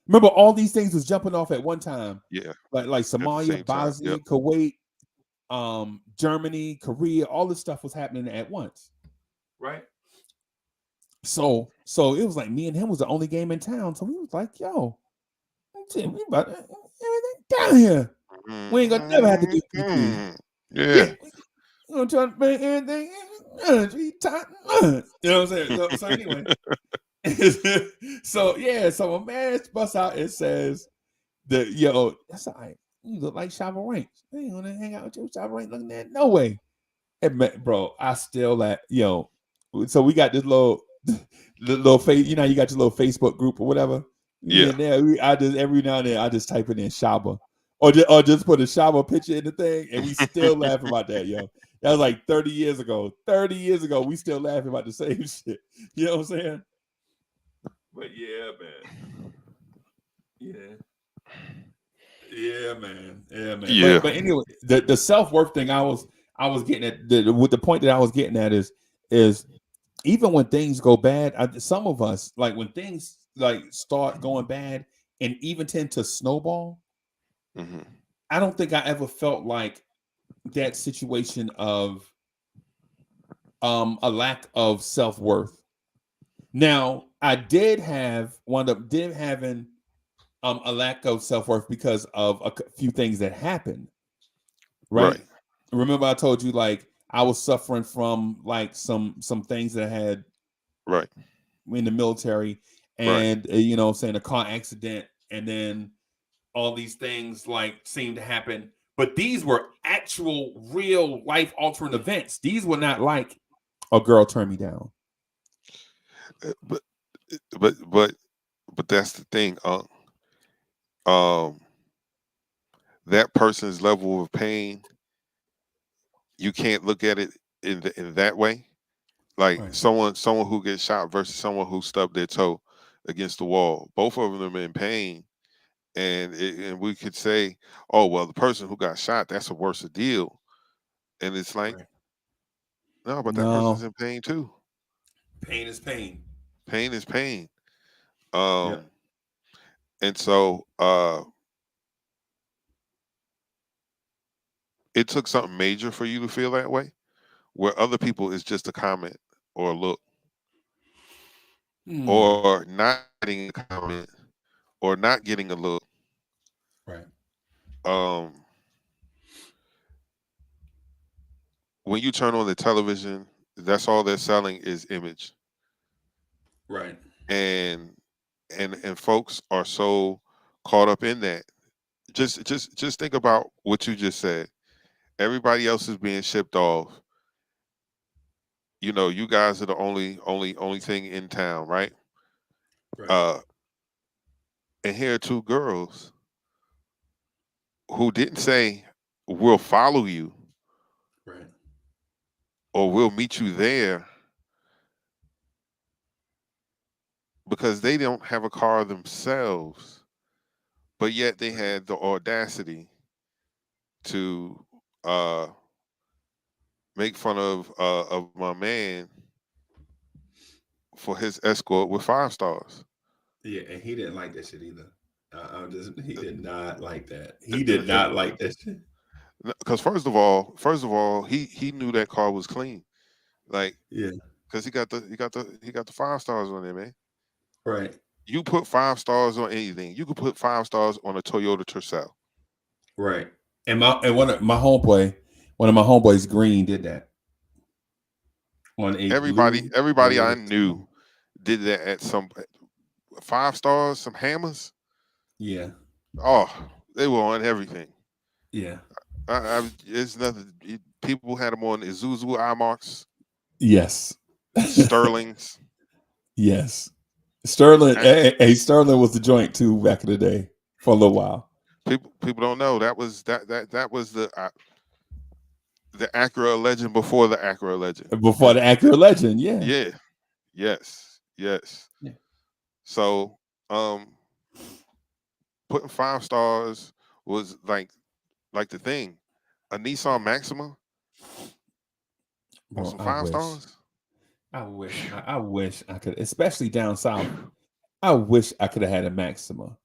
Remember, all these things was jumping off at one time. Yeah, like Somalia, Bosnia, Kuwait, Germany, Korea. All this stuff was happening at once, right? So it was like me and him was the only game in town. So we was like, yo, we about everything down here. We ain't gonna never have to do anything. Yeah. We're gonna try to make everything. You know what I'm saying? So anyway. So a man busts out and says that, yo, that's all right. You look like Shabba Ranks. I ain't gonna hang out with you, Shabba Ranks looking at no way. And man, bro, I still yo. So we got this little face, you got your little Facebook group or whatever. Yeah. And there I just every now and then I just type it in Shabba. Or just put a Shabba picture in the thing, and we still laugh about that, yo. That was like 30 years ago. 30 years ago, we still laughing about the same shit. You know what I'm saying? But yeah, man. Yeah, man. Yeah. But anyway, the self-worth thing I was getting at, with the point that I was getting at is even when things go bad, some of us, like when things like start going bad and even tend to snowball, I don't think I ever felt like that situation of a lack of self-worth. Now, I did wind up having a lack of self-worth because of a few things that happened. Right? Remember I told you, like, I was suffering from like some things that I had in the military, and saying a car accident, and then all these things like seemed to happen. But these were actual real life altering events. These were not like a girl turned me down. But that's the thing. That person's level of pain, you can't look at it in that way. Like someone who gets shot versus someone who stubbed their toe against the wall. Both of them are in pain, and we could say, oh well, the person who got shot, that's a worse deal. And it's like, no, but that person's in pain too. Pain is pain. Pain is pain. And so it took something major for you to feel that way, where other people is just a comment or a look, or not getting a comment or not getting a look. Right. When you turn on the television, that's all they're selling is image. Right. And folks are so caught up in that. Just think about what you just said. Everybody else is being shipped off. You guys are the only thing in town, right? Right. Uh, and here are two girls who didn't say we'll follow you Right. or we'll meet you there because they don't have a car themselves, but yet they had the audacity to uh, make fun of my man for his escort with 5 stars. Yeah, and he didn't like that shit either. He did not like that. He did not like that shit. Because first of all, he knew that car was clean, like Yeah. because he got the 5 stars on there, man. Right. You put 5 stars on anything. You could put 5 stars on a Toyota Tercel. Right. And one of my homeboys, Green, did that on a blue Everybody I Toyota. knew did that at some 5 stars, some hammers. Yeah. Oh, they were on everything. Yeah. It's nothing. People had them on Isuzu iMarks, Yes. Sterlings. Yes. Sterling. And Hey, Sterling was the joint too back in the day for a little while. people don't know that was the Acura Legend before the Acura Legend. Before the Acura Legend, yeah. Yeah. Yes. Yes. Yeah. So, putting 5 stars was like the thing. A Nissan Maxima on Bro, some I five wish. stars. I wish I could, especially down south. I wish I could have had a Maxima,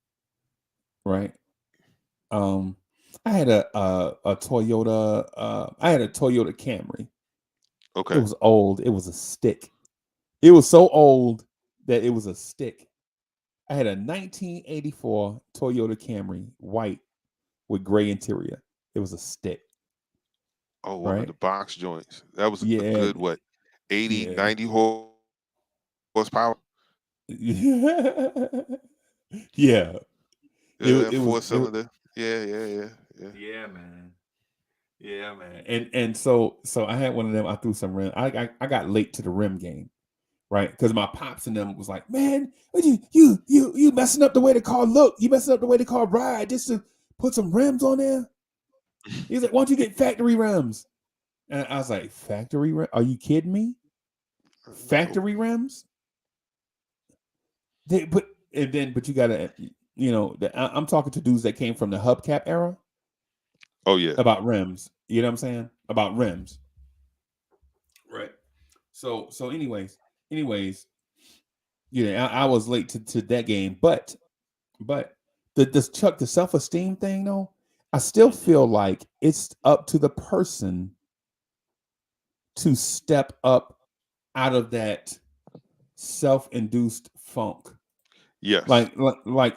right? I had a Toyota. I had a Toyota Camry. Okay. It was old. It was a stick. It was so old that it was a stick. I had a 1984 Toyota Camry, white with gray interior. It was a stick, Oh, one of right? the box joints. That was a Yeah, good what? 80, yeah. 90 horsepower. Yeah. Yeah, It was four it was cylinder. Yeah. Yeah, man. Yeah, man. And so I had one of them. I threw some rim. I got late to the rim game, right? Because my pops and them was like, man, what you messing up the way the car look. You messing up the way the car ride just to put some rims on there. He's like, why don't you get factory rims? And I was like, factory rim? Are you kidding me? Nope. Factory rims? But you gotta, I'm talking to dudes that came from the hubcap era Oh yeah. about rims. You know what I'm saying? About rims. Right. So anyways, yeah, I was late to that game, but the self-esteem thing though, I still feel like it's up to the person to step up out of that self-induced funk. Yes. Like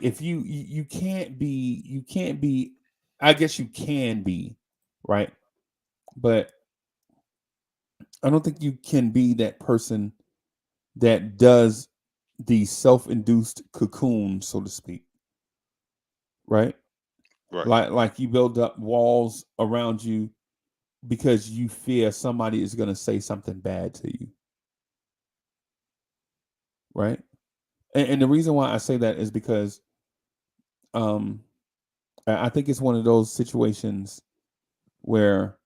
if you can't be, I guess you can be, right? But I don't think you can be that person that does the self-induced cocoon, so to speak, right? Right. Like you build up walls around you because you fear somebody is going to say something bad to you, right? And the reason why I say that is because um I think it's one of those situations where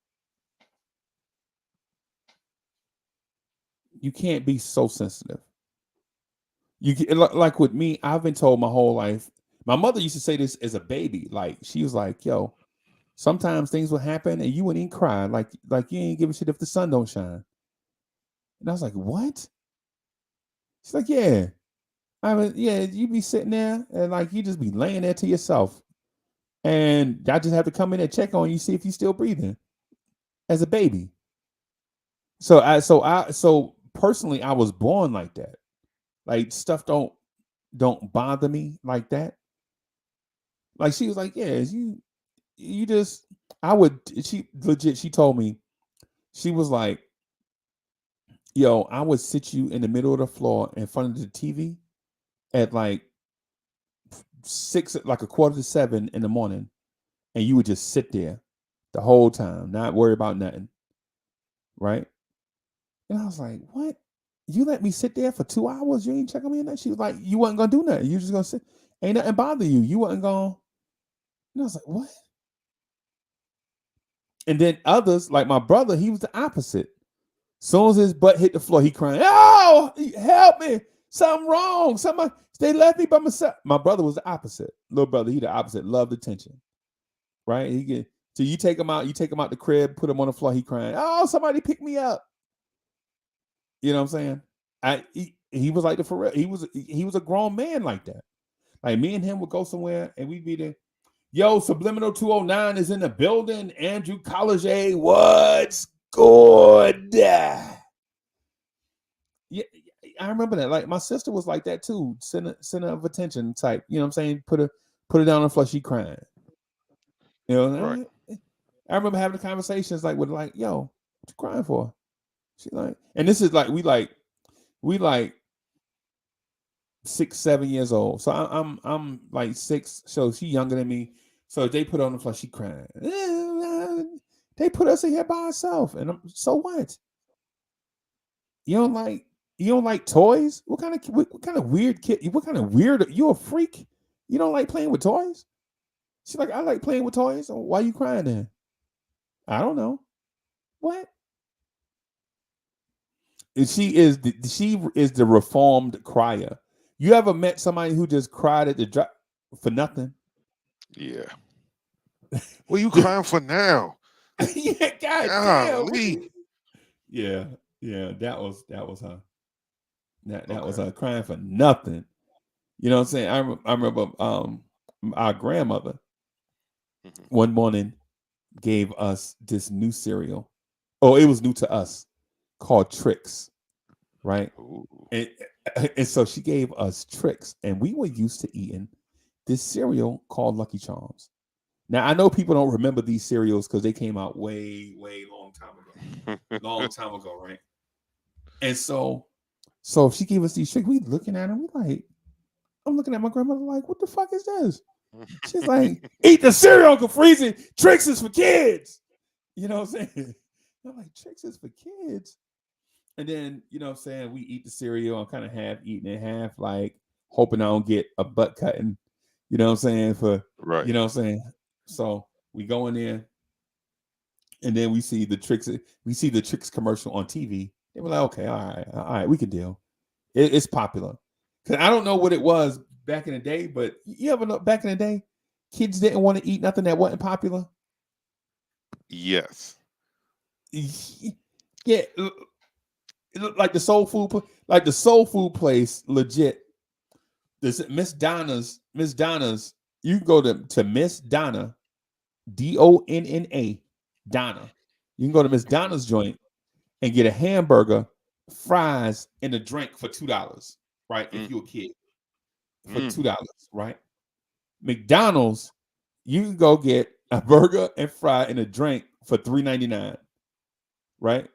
you can't be so sensitive. Like with me, I've been told my whole life. My mother used to say this as a baby. Like she was like, "Yo, sometimes things will happen and you wouldn't even cry. Like you ain't give a shit if the sun don't shine." And I was like, "What?" She's like, "Yeah, yeah. You be sitting there and like you just be laying there to yourself, and I just have to come in and check on you, see if you still breathing as a baby." So personally, I was born like that. Like stuff don't bother me like that. Like she was like, yeah, you just I would she legit she told me, she was like, yo, I would sit you in the middle of the floor in front of the TV at like 6, like a quarter to 7 in the morning, and you would just sit there the whole time, not worry about nothing. Right? And I was like, what? You let me sit there for 2 hours? You ain't checking me in that? She was like, you wasn't gonna do nothing. You just gonna sit. Ain't nothing bother you. You wasn't gonna. And I was like, what? And then others, like my brother, he was the opposite. Soon as his butt hit the floor, he crying, oh, help me. Something wrong. They left me by myself. My brother was the opposite. Little brother, he the opposite. Loved attention. Right? So you take him out the crib, put him on the floor, he crying, oh, somebody pick me up. You know what I'm saying? He was like for real. He was a grown man like that. Like me and him would go somewhere and we'd be there. Yo, Subliminal 209 is in the building. Andrew College, what's good? Yeah, I remember that. Like my sister was like that too. Center of attention type. You know what I'm saying? Put her down on the floor, she crying. You know, right. I remember having conversations like with like, yo, what you crying for? She like, and this is like we like 6, 7 years old. So I'm like 6. So she younger than me. So if they put her on the floor, she crying. They put us in here by herself, and so what? You don't like toys? What kind of weird kid? What kind of weird? You a freak? You don't like playing with toys? She's like, I like playing with toys. So why are you crying then? I don't know. What? She is the reformed crier. You ever met somebody who just cried at the drop for nothing? Yeah. What are you crying for now? Yeah, God damn. Yeah, that was her. That was her crying for nothing. You know what I'm saying? I remember our grandmother one morning gave us this new cereal. Oh, it was new to us, called Tricks, right? And so she gave us Tricks, and we were used to eating this cereal called Lucky Charms. Now I know people don't remember these cereals because they came out way long time ago, right? And so she gave us these Tricks. We looking at them, we like, I'm looking at my grandmother like, what the fuck is this? She's like, eat the cereal, Uncle Freezie. Tricks is for kids. You know what I'm saying? I'm like, Tricks is for kids. And then, you know what I'm saying, we eat the cereal. I'm kind of half eating it, half like hoping I don't get a butt cutting. You know what I'm saying? Right. You know what I'm saying? So we go in there, and then we see the Tricks commercial on TV. They were like, okay, all right, we can deal. It's popular. Because I don't know what it was back in the day, but you ever know back in the day, kids didn't want to eat nothing that wasn't popular? Yes. Yeah. Like the soul food place, legit. This Miss Donna's, you can go to Miss Donna, Donna, Donna. You can go to Miss Donna's joint and get a hamburger, fries, and a drink for $2, right? If you're a kid. For $2, right? McDonald's, you can go get a burger and fry and a drink for $3.99, right?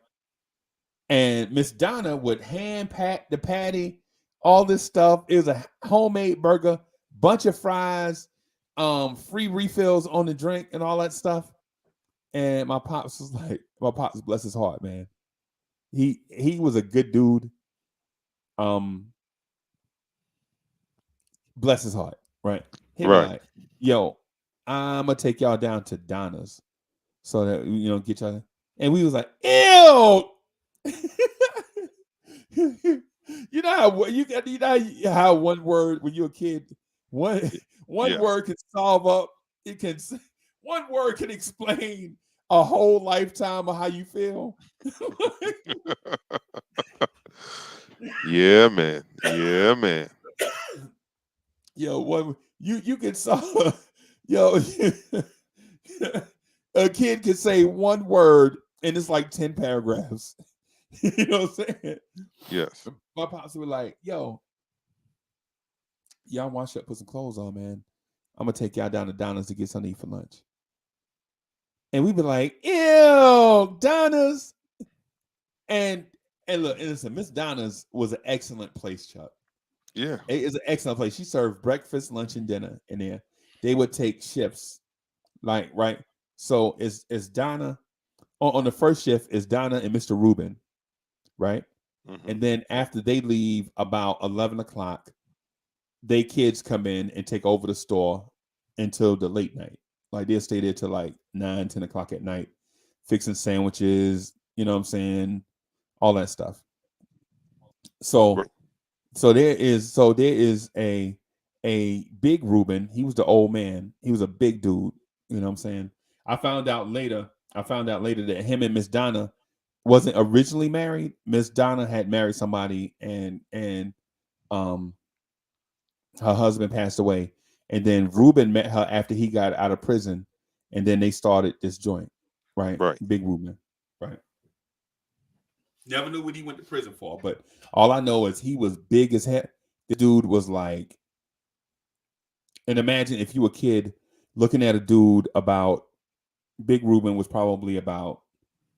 And Miss Donna would hand pack the patty, all this stuff. It was a homemade burger, bunch of fries, free refills on the drink and all that stuff. And my pops, bless his heart, man. He was a good dude. Bless his heart, right? He was like, yo, I'm gonna take y'all down to Donna's so that get y'all. And we was like, ew. You know how one word when you're a kid, one word can solve up. One word can explain a whole lifetime of how you feel. Yeah, man. Yo, you can solve. Yo, a kid can say one word and it's like 10 paragraphs. You know what I'm saying? Yes. My pops were like, yo, y'all wash up, put some clothes on, man. I'm gonna take y'all down to Donna's to get something to eat for lunch. And we'd be like, ew, Donna's. And look, listen, Miss Donna's was an excellent place, Chuck. Yeah. It is an excellent place. She served breakfast, lunch, and dinner in there. They would take shifts. Like, right. So it's Donna on the first shift is Donna and Mr. Rubin, right? Mhm. And then after they leave about 11 o'clock, they kids come in and take over the store until the late night. Like they'll stay there till like 9, 10 o'clock at night, fixing sandwiches, you know what I'm saying? All that stuff. So there is a big Reuben. He was the old man. He was a big dude. You know what I'm saying? I found out later that him and Miss Donna wasn't originally married. Miss Donna had married somebody and her husband passed away. And then Reuben met her after he got out of prison. And then they started this joint. Right? Right. Big Reuben. Right. Never knew what he went to prison for, but all I know is he was big as heck. The dude was like, and imagine if you were a kid looking at a dude about Big Reuben was probably about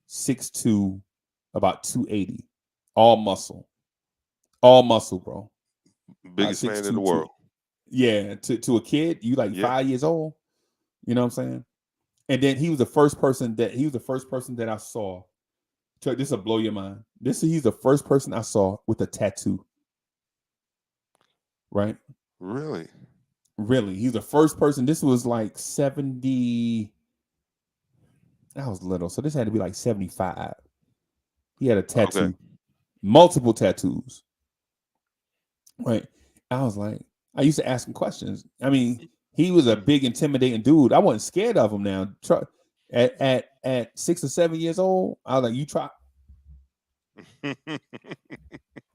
6'2", about 280, all muscle, bro. Biggest man in the 6'2", world. Yeah, to a kid, you like Yeah. 5 years old. You know what I'm saying? And then he was the first person that I saw. Chuck, this will blow your mind. He's the first person I saw with a tattoo. Right? Really? Really. He's the first person. This was like 70. I was little, so this had to be like 75. He had a tattoo. Okay. Multiple tattoos. Right. I was like, I used to ask him questions. I mean, he was a big, intimidating dude. I wasn't scared of him now. At 6 or 7 years old, I was like, you try.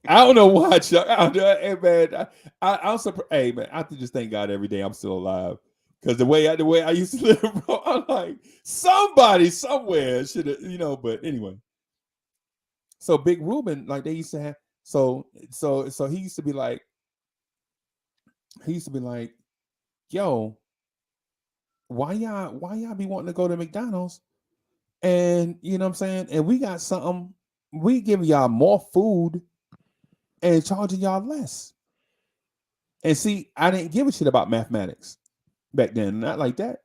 I don't know why, Chuck. I don't know. Hey, man, I'm surprised. Hey, man, I just thank God every day I'm still alive. Because the way I used to live, bro, I'm like, somebody somewhere should have, but anyway. So Big Reuben, like they used to have, so he used to be like, yo, why y'all be wanting to go to McDonald's? And you know what I'm saying? And we got something, we give y'all more food and charging y'all less. And see, I didn't give a shit about mathematics back then, not like that.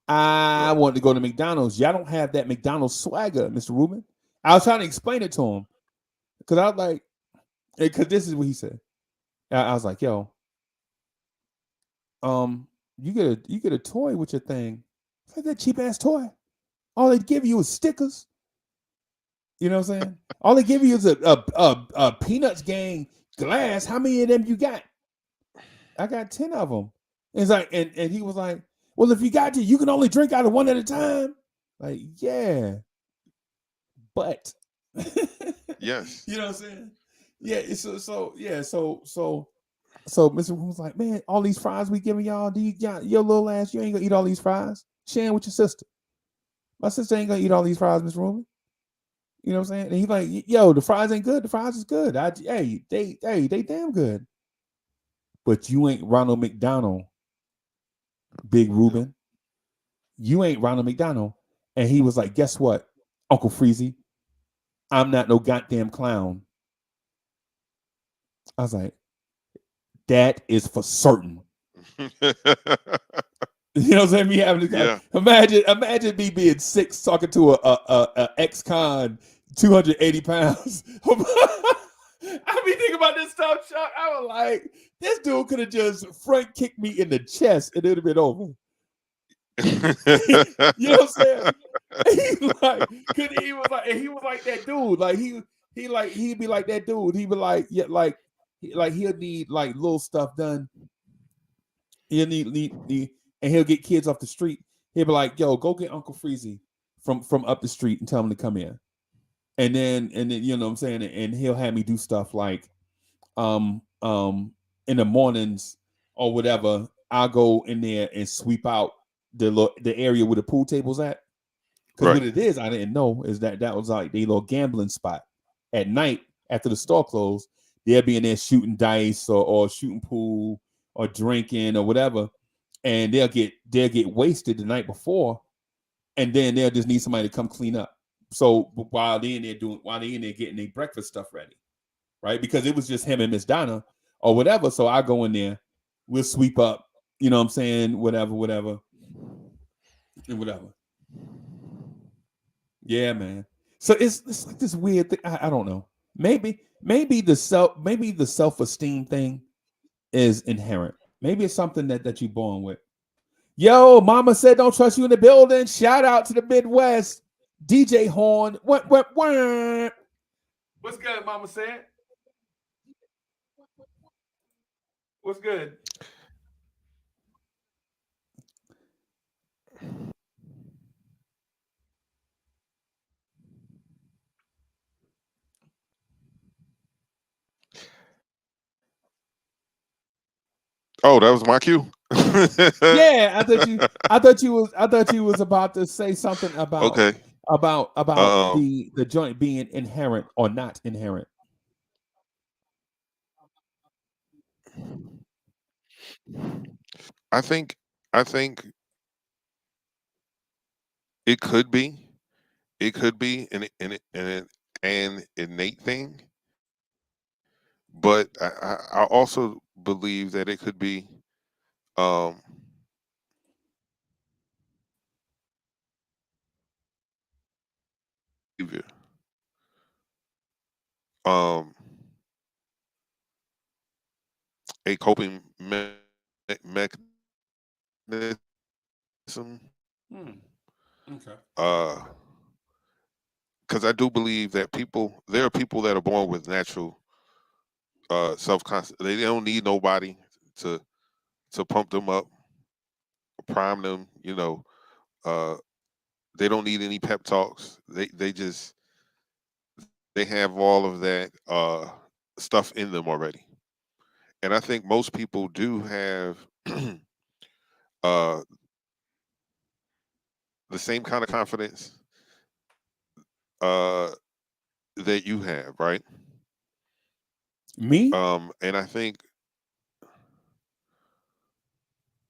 I wanted to go to McDonald's. Y'all don't have that McDonald's swagger, Mr. Rubin. I was trying to explain it to him because I was like, because this is what he said. I was like, yo, you get a toy with your thing. It's like that cheap ass toy. All they give you is stickers. You know what I'm saying? All they give you is a Peanuts gang glass. How many of them you got? I got 10 of them. It's like, and he was like, well, if you got to, you can only drink out of one at a time. Like, yeah. But yes. You know what I'm saying? Yeah, so Mr. Wu was like, man, all these fries we giving y'all, your little ass, you ain't gonna eat all these fries. Sharing with your sister. My sister ain't gonna eat all these fries, Mr. Rubin. You know what I'm saying? And he's like, yo, the fries ain't good. The fries is good. They damn good. But you ain't Ronald McDonald, Big Reuben. You ain't Ronald McDonald. And he was like, guess what, Uncle Freezie? I'm not no goddamn clown. I was like, that is for certain. You know what I'm saying? Me having this imagine me being 6 talking to a ex-con 280 pounds. I be thinking about this stuff, Chuck. I was like, this dude could have just front kicked me in the chest and it would have been over. You know what I'm saying? He was like that dude. Like he'd be like that dude. He'd be like, yeah, like he'll need like little stuff done. He'll need and he'll get kids off the street. He'll be like, yo, go get Uncle Freezie from up the street and tell him to come in. And then you know what I'm saying, and he'll have me do stuff like in the mornings or whatever, I'll go in there and sweep out the area where the pool table's at. Because what it is, I didn't know, is that was like the little gambling spot. At night, after the store closed, they'll be in there shooting dice or shooting pool or drinking or whatever. And they'll get wasted the night before, and then they'll just need somebody to come clean up. So while they in there getting their breakfast stuff ready, right? Because it was just him and Miss Donna or whatever. So I go in there, we'll sweep up, you know what I'm saying, whatever. Yeah, man. So it's like this weird thing. I don't know. Maybe the self-esteem thing is inherent. Maybe it's something that you're born with. Yo, mama said don't trust you in the building. Shout out to the Midwest. DJ Horn. What? What's good, mama said? What's good? Oh, that was my cue. Yeah, I thought you was about to say something Okay. about Um, the joint being inherent or not inherent. I think I think it could be. It could be an innate thing, but I also believe that it could be um, behavior. Um, a coping mechanism. Hmm. Okay. Uh, because I do believe that there are people that are born with natural self concept. They don't need nobody to pump them up, prime them. Uh, they don't need any pep talks. They have all of that stuff in them already. And I think most people do have uh, the same kind of confidence uh, that you have, right? Me? And I think,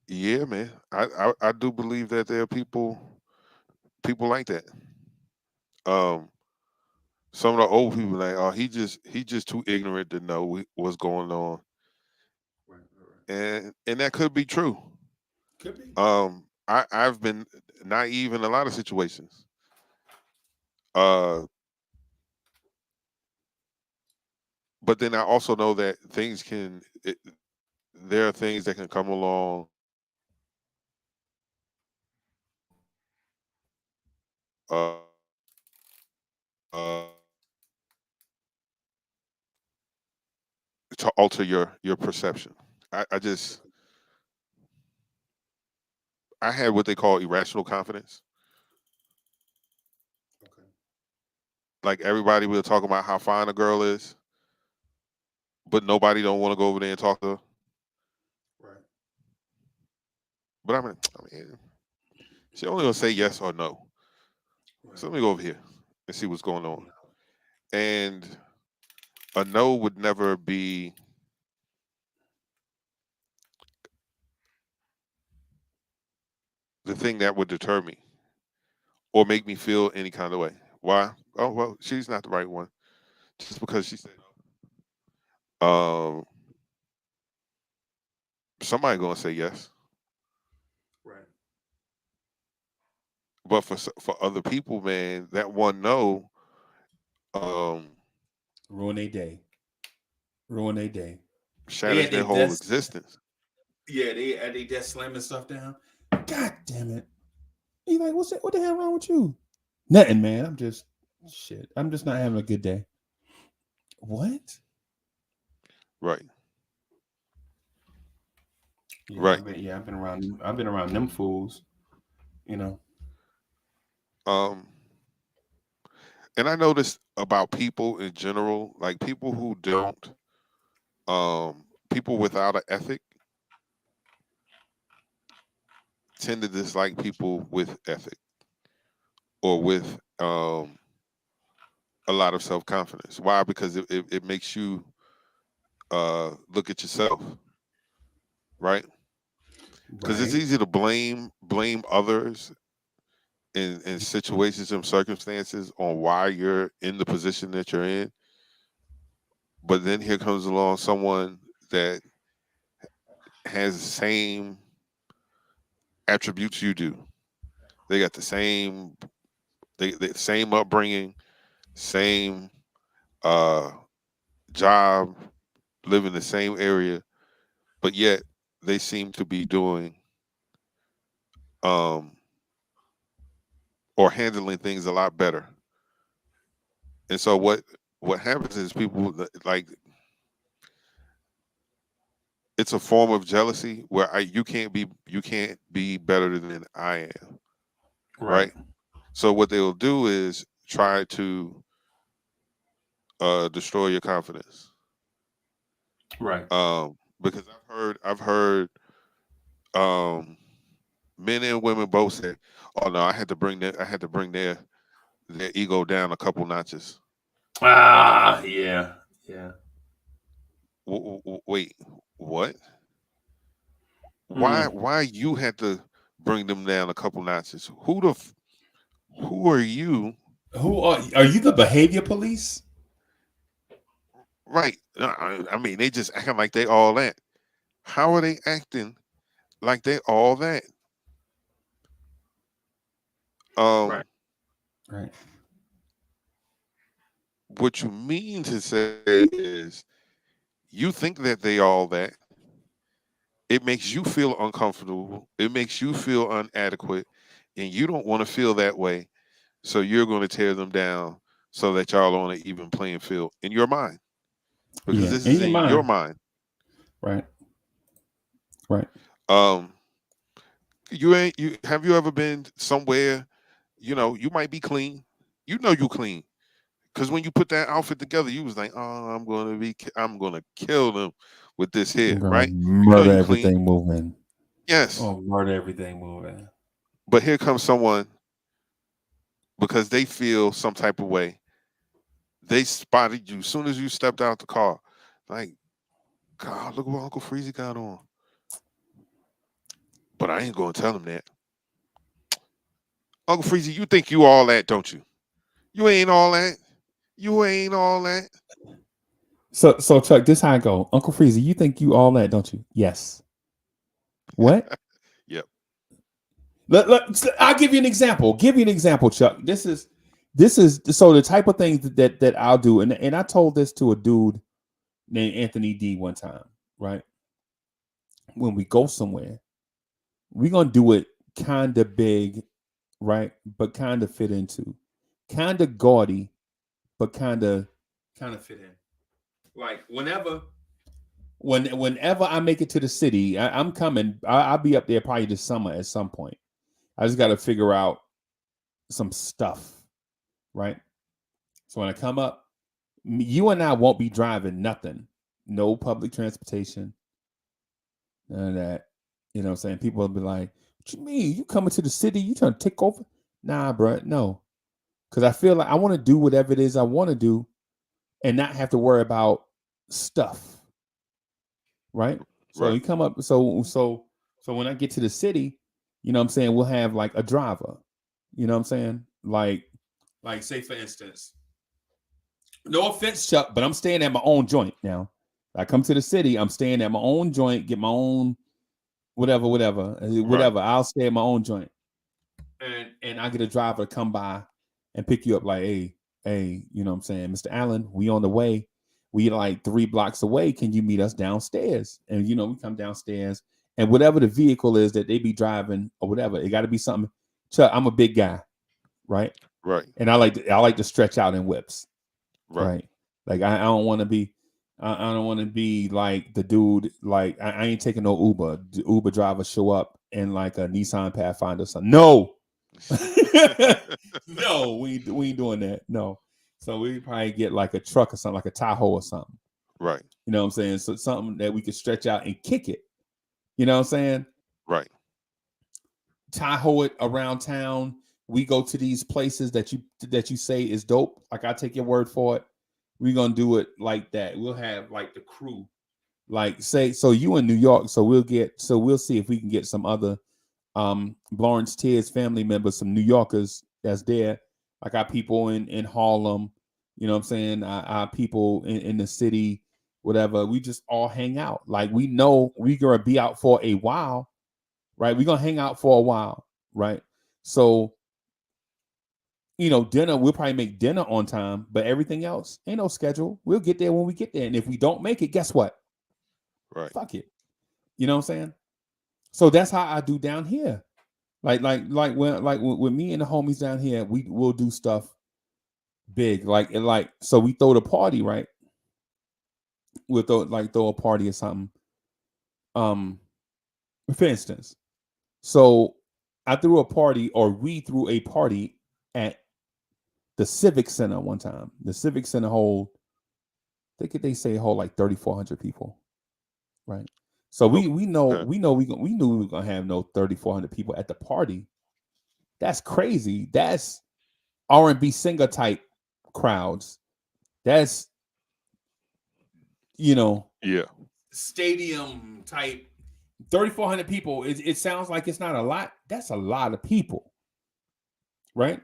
yeah, man, I do believe that there are people like that. Um, some of the old people like, oh, he just too ignorant to know what's going on, Right. and that could be true. Could be. I've been naive in a lot of situations. Uh, but then I also know that there are things that can come along uh, uh, to alter your perception. I I had what they call irrational confidence. Okay. Like everybody will talk about how fine a girl is, but nobody don't want to go over there and talk to her. Right. But I mean, she only gonna say yes or no. So Right. let me go over here and see what's going on. And a no would never be the thing that would deter me or make me feel any kind of way. Why? Oh well, she's not the right one. Just because she said no. Somebody gonna say yes. Right. But for other people, man, that one no um Ruin a day. Ruin a day. They shatters had their their whole desk. existence. Yeah, they had their desk slamming stuff down. God damn it. You like, what the hell wrong with you? Nothing, man. I'm just shit. I'm just not having a good day. What? Right. Yeah, Right. I've been around them fools, you know. Um and I noticed about people in general, like people who don't people without an ethic tend to dislike people with ethic or with a lot of self confidence. Why? Because it makes you look at yourself, right? Because it's Right. easy to blame others in situations and circumstances on why you're in the position that you're in. But then here comes along someone that has the same attributes you do. They got They same upbringing, same job, live in the same area, but yet they seem to be doing um or handling things a lot better. And so what happens is people like it's a form of jealousy where you can't be better than I am, right? So what they'll do is try to destroy your confidence. Right. Because I've heard um men and women both say, "Oh no, I had to bring their ego down a couple notches." Ah, yeah. Yeah. Wait, what? Mm. Why you had to bring them down a couple notches? Who are you? Who are you the behavior police? Right. I mean, they just acting like they all that. How are they acting like they all that? Right. Um, Right. what you mean to say is you think that they all that. It makes you feel uncomfortable. It makes you feel inadequate, and you don't want to feel that way. So you're going to tear them down so that y'all on an even playing field in your mind, because Yeah. this In is your in your mind. mind. Right. Right. Um, you have you ever been somewhere? You know, you might be clean. You know you clean. Because when you put that outfit together, you was like, "Oh, I'm gonna kill them with this I'm here," gonna right? You know murder you clean. everything moving. Yes, Oh, murder everything moving. but here comes someone because they feel some type of way. They spotted you as soon as you stepped out the car. Like, God, look what Uncle Freezie got on. But I ain't gonna tell him that. Uncle Freezie, you think you all that, don't you? You ain't all that. You ain't all that. So Chuck, this how I go. Uncle Freezy, you think you all that, don't you? Yes. What? Yep. I'll give you an example. Give you an example, Chuck. This is so the type of things that I'll do, and I told this to a dude named Anthony D one time, right? When we go somewhere, we're gonna do it kind of big, right? But kind of fit into, kind of gaudy, but kind of fit in. Like whenever I make it to the city, I'm coming. I'll be up there probably this summer at some point. I just got to figure out some stuff, right? So when I come up, you and I won't be driving nothing, no public transportation, none of that. You know what I'm saying? People will be like, "What you mean? You coming to the city? You trying to take over?" Nah, bro, no. Because I feel like I want to do whatever it is I want to do and not have to worry about stuff, right? So Right. you come up, so when I get to the city, you know what I'm saying, we'll have like a driver. You know what I'm saying? Like say for instance, no offense, Chuck, but I'm staying at my own joint now. I come to the city, I'm staying at my own joint, get my own Right. whatever. I'll stay at my own joint. And I get a driver to come by and pick you up like, hey, you know what I'm saying, Mr. Allen, we on the way. We like 3 blocks away. Can you meet us downstairs? And you know, we come downstairs and whatever the vehicle is that they be driving or whatever, it got to be something. Chuck, I'm a big guy, right? Right. And I like to stretch out in whips, Right. right? Like I don't want to be I don't want to be like the dude. Like I ain't taking no Uber. The Uber driver show up in like a Nissan Pathfinder or something. No, no, we ain't doing that. No. So we probably get like a truck or something, like a Tahoe or something. Right. You know what I'm saying? So something that we could stretch out and kick it. You know what I'm saying? Right. Tahoe it around town. We go to these places that you say is dope. Like I take your word for it. We're gonna do it like that. We'll have like the crew. Like say so you in New York, so we'll see if we can get some other Lawrence Tears family members, some New Yorkers that's there. Like our people in Harlem, you know what I'm saying? Our people in the city, whatever. We just all hang out. Like we know we're gonna be out for a while, right? We're gonna hang out for a while, right? So, dinner, we'll probably make dinner on time, but everything else ain't no schedule. We'll get there when we get there. And if we don't make it, guess what? Right. Fuck it. You know what I'm saying? So that's how I do down here. Like with me and the homies down here, we'll do stuff big. So we throw the party, right? We'll throw a party or something. For instance, so I threw a party, or we threw a party at the Civic Center one time. The Civic Center hold like 3,400 people, right? So we knew we were gonna have no 3,400 people at the party. That's crazy. That's R&B singer type crowds. That's stadium type. 3,400 people. It sounds like it's not a lot. That's a lot of people, right?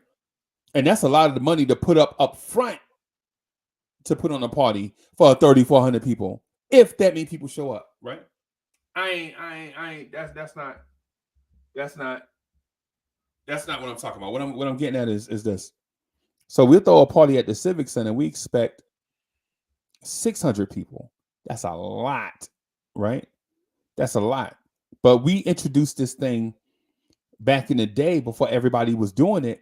And that's a lot of the money to put up front to put on a party for 3,400 people. If that means people show up, right? I ain't. That's not what I'm talking about. What I'm getting at is this. So we'll throw a party at the Civic Center. We expect 600 people. That's a lot, right? That's a lot. But we introduced this thing back in the day before everybody was doing it,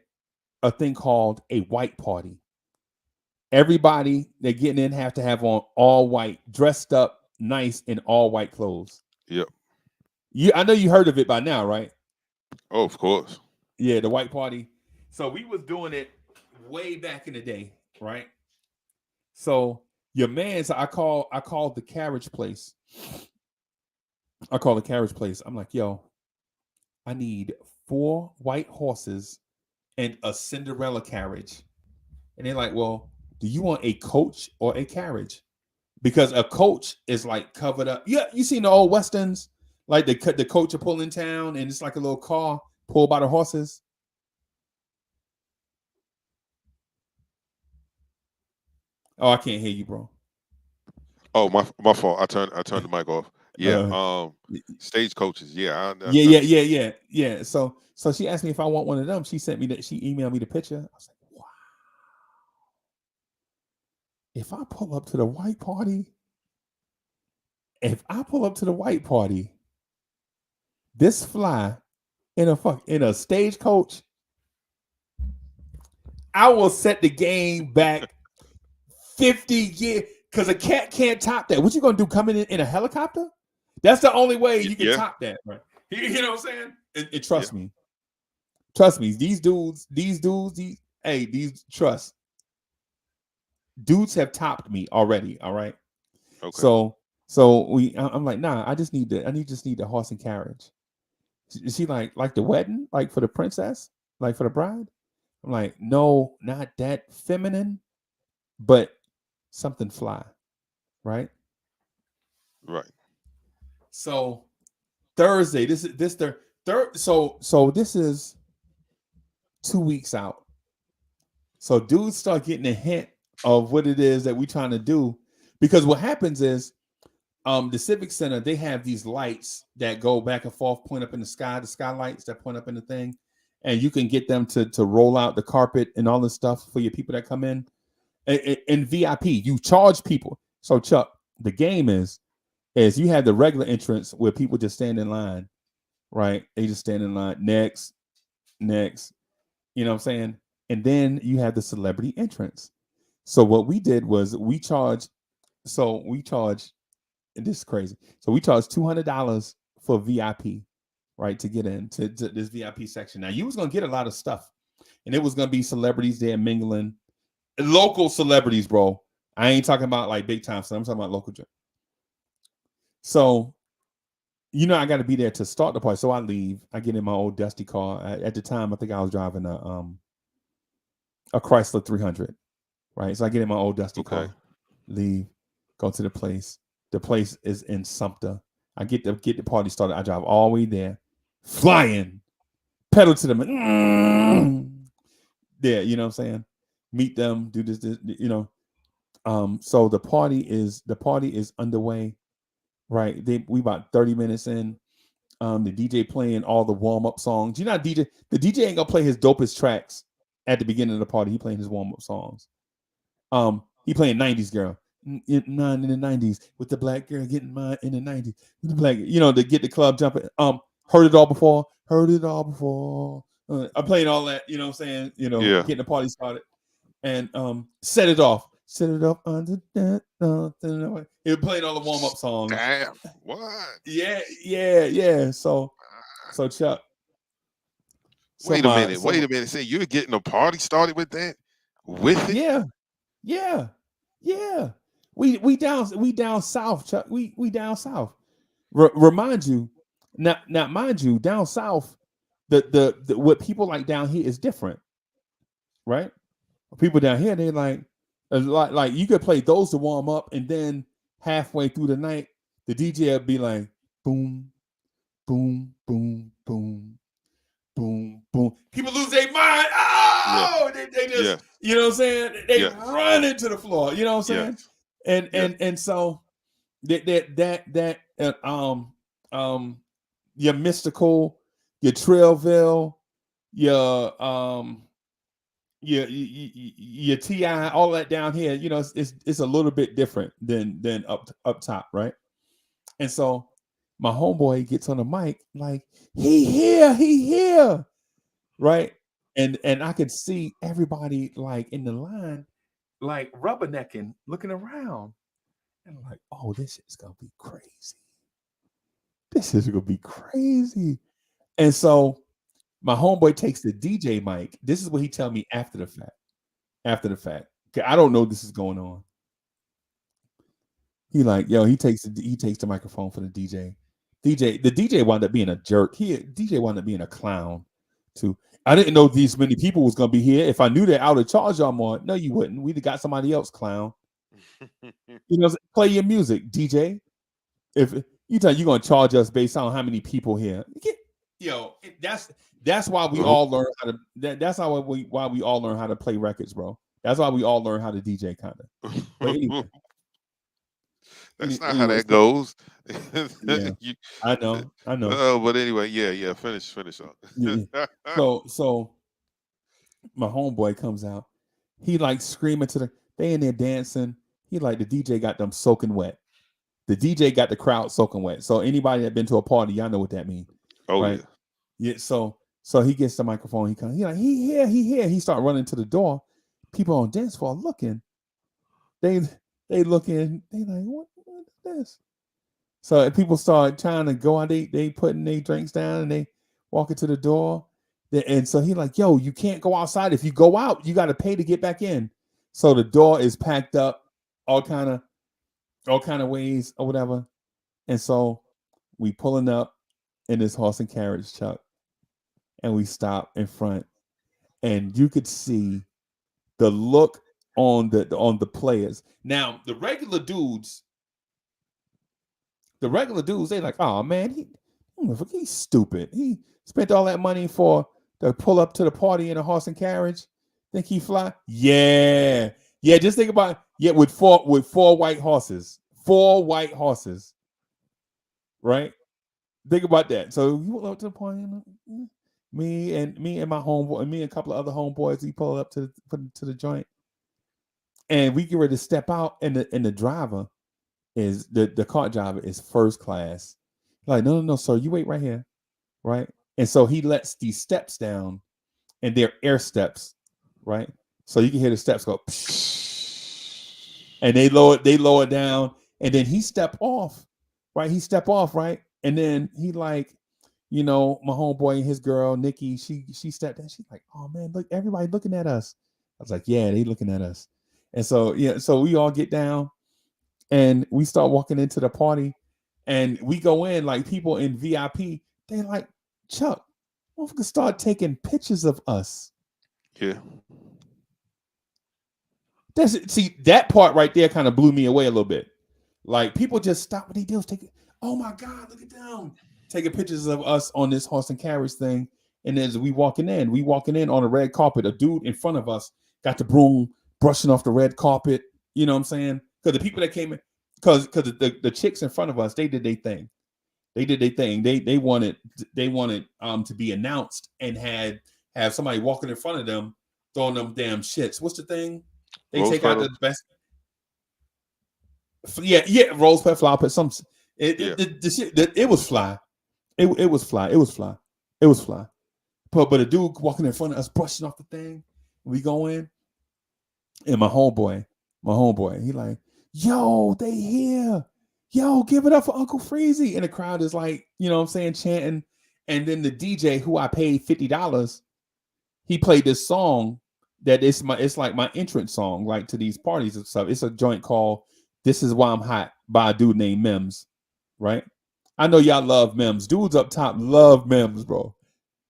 a thing called a white party. Everybody that getting in have to have on all white, dressed up nice in all white clothes. Yep. I know you heard of it by now, right? Oh, of course. Yeah, the white party. So we was doing it way back in the day, right? So your man's, I called the carriage place. I'm like, yo, I need 4 white horses and a Cinderella carriage. And they're like, well, do you want a coach or a carriage? Because a coach is like covered up. Yeah, you seen the old westerns, like the coach are pulling town, and it's like a little car pulled by the horses. Oh, I can't hear you, bro. Oh, my fault. I turned the mic off. Yeah, stagecoaches. Yeah, Yeah. So she asked me if I want one of them. She emailed me the picture. I was like, wow. If I pull up to the white party, this fly in a stagecoach, I will set the game back 50 years, because a cat can't top that. What you gonna do? Coming in a helicopter? That's the only way you can top that, right? You know what I'm saying? And trust me. These dudes, trust. Dudes have topped me already. All right. Okay. So I'm like, nah, I just need the horse and carriage. She like the wedding, like for the princess, like for the bride. I'm like, no, not that feminine, but something fly, right? Right. So Thursday, this the third. So this is 2 weeks out. So dudes start getting a hint of what it is that we're trying to do, because what happens is, the Civic Center, they have these lights that go back and forth, point up in the skylights that point up in the thing, and you can get them to roll out the carpet and all this stuff for your people that come in. In VIP, you charge people. So Chuck, the game is you have the regular entrance where people just stand in line, right? They just stand in line. Next. You know what I'm saying? And then you have the celebrity entrance. So what we did was we charged, and this is crazy. So we charged $200 for VIP, right, to get into to this VIP section. Now you was gonna get a lot of stuff, and it was gonna be celebrities there mingling, local celebrities, bro. I ain't talking about like big time stuff. I'm talking about local. So, I got to be there to start the party. So I leave. I get in my old dusty car. At the time, I think I was driving a Chrysler 300, right? So I get in my old dusty car, leave, go to the place. The place is in Sumter. I get the party started. I drive all the way there, flying, pedal to them. There, you know what I'm saying? Meet them, do this, so the party is underway, right? We about 30 minutes in. The DJ playing all the warm-up songs. The DJ ain't gonna play his dopest tracks at the beginning of the party, he playing his warm-up songs. He playing 90s girl. Mine in the 90s with the black girl getting mine in the 90s with the black, to get the club jumping. Heard it all before. I'm playing all that, you know what I'm saying? Getting the party started. And set it off under that. He was playing all the warm-up songs. Damn. What? Yeah. So Chuck. Wait a minute. Say you're getting a party started with that? With it? Yeah. We down south, Chuck. We down south. Remind you, not mind you, down south, the what people like down here is different, right? People down here, they like you could play those to warm up, and then halfway through the night, the DJ would be like, boom, boom, boom, boom, boom, boom. People lose their mind. Oh, they just, you know what I'm saying? They run into the floor. You know what I'm saying? And so that your Mystical, your Trillville, your TI, all that down here, it's a little bit different than up top, right? And so my homeboy gets on the mic like, he here, right? And I could see everybody like in the line, like rubbernecking, looking around, and I'm like, oh, this is gonna be crazy. And so my homeboy takes the DJ mic. This is what he tell me after the fact. Okay, I don't know this is going on. He like, he takes the microphone for the DJ. The DJ wound up being a jerk. DJ wound up being a clown too. I didn't know these many people was gonna be here. If I knew that, I would have charged y'all more. No, you wouldn't. We'd have got somebody else, clown. Play your music, DJ. If you tell you're gonna charge us based on how many people here, that's why we all learn how to. That's why we all learn how to play records, bro. That's why we all learn how to DJ, kind of. Anyway, that's not how that goes. I know. But anyway, finish up. So my homeboy comes out. He like screaming they in there dancing. He like, the DJ got them soaking wet. The DJ got the crowd soaking wet. So anybody that been to a party, y'all know what that means. Oh, right? Yeah. So he gets the microphone. He comes. He like, he here. He start running to the door. People on dance floor looking. They looking. They like, what is this? So people start trying to go out. They putting their drinks down and they walking to the door. And so he like, yo, you can't go outside. If you go out, you got to pay to get back in. So the door is packed up, all kind of ways or whatever. And so we pulling up in this horse and carriage, Chuck, and we stop in front, and you could see the look on the players. Now the regular dudes, they like, oh man, he's stupid. He spent all that money to pull up to the party in a horse and carriage. Think he fly? Yeah. Just think about with four white horses. 4 white horses, right? Think about that. So you went up to the party, me and my homeboy, and me and a couple of other homeboys, we pulled up to the joint, and we get ready to step out, and the driver is the car driver is first class. Like, no, sir, you wait right here, right? And so he lets these steps down, and they're air steps, right? So you can hear the steps go, and they lower down. And then he step off, right? And then he like, my homeboy and his girl, Nikki, she stepped in. She's like, oh man, look, everybody looking at us. I was like, yeah, they looking at us. And so, so we all get down and we start walking into the party, and we go in, like people in VIP, they like, Chuck, we can start taking pictures of us. Yeah. That part right there kind of blew me away a little bit. Like people just stop what they do, oh my God, look at them taking pictures of us on this horse and carriage thing. And as we walking in on a red carpet, a dude in front of us got the broom brushing off the red carpet. You know what I'm saying? Because the people that came in, because the chicks in front of us, they did their thing. They wanted to be announced and have somebody walking in front of them throwing them damn shits. What's the thing? They Rose take out the petals? best. Yeah, rose pet, flower pet. Yeah. The shit. It was fly. It was fly. It was fly. It was fly. But a dude walking in front of us, brushing off the thing. We go in, and my homeboy, he like, yo, they here. Yo, give it up for Uncle Freezie. And the crowd is like, you know what I'm saying, chanting. And then the DJ, who I paid $50, he played this song that it's like my entrance song, like to these parties and stuff. It's a joint called "This Is Why I'm Hot" by a dude named Mims, right? I know y'all love Mims. Dudes up top love Mims, bro.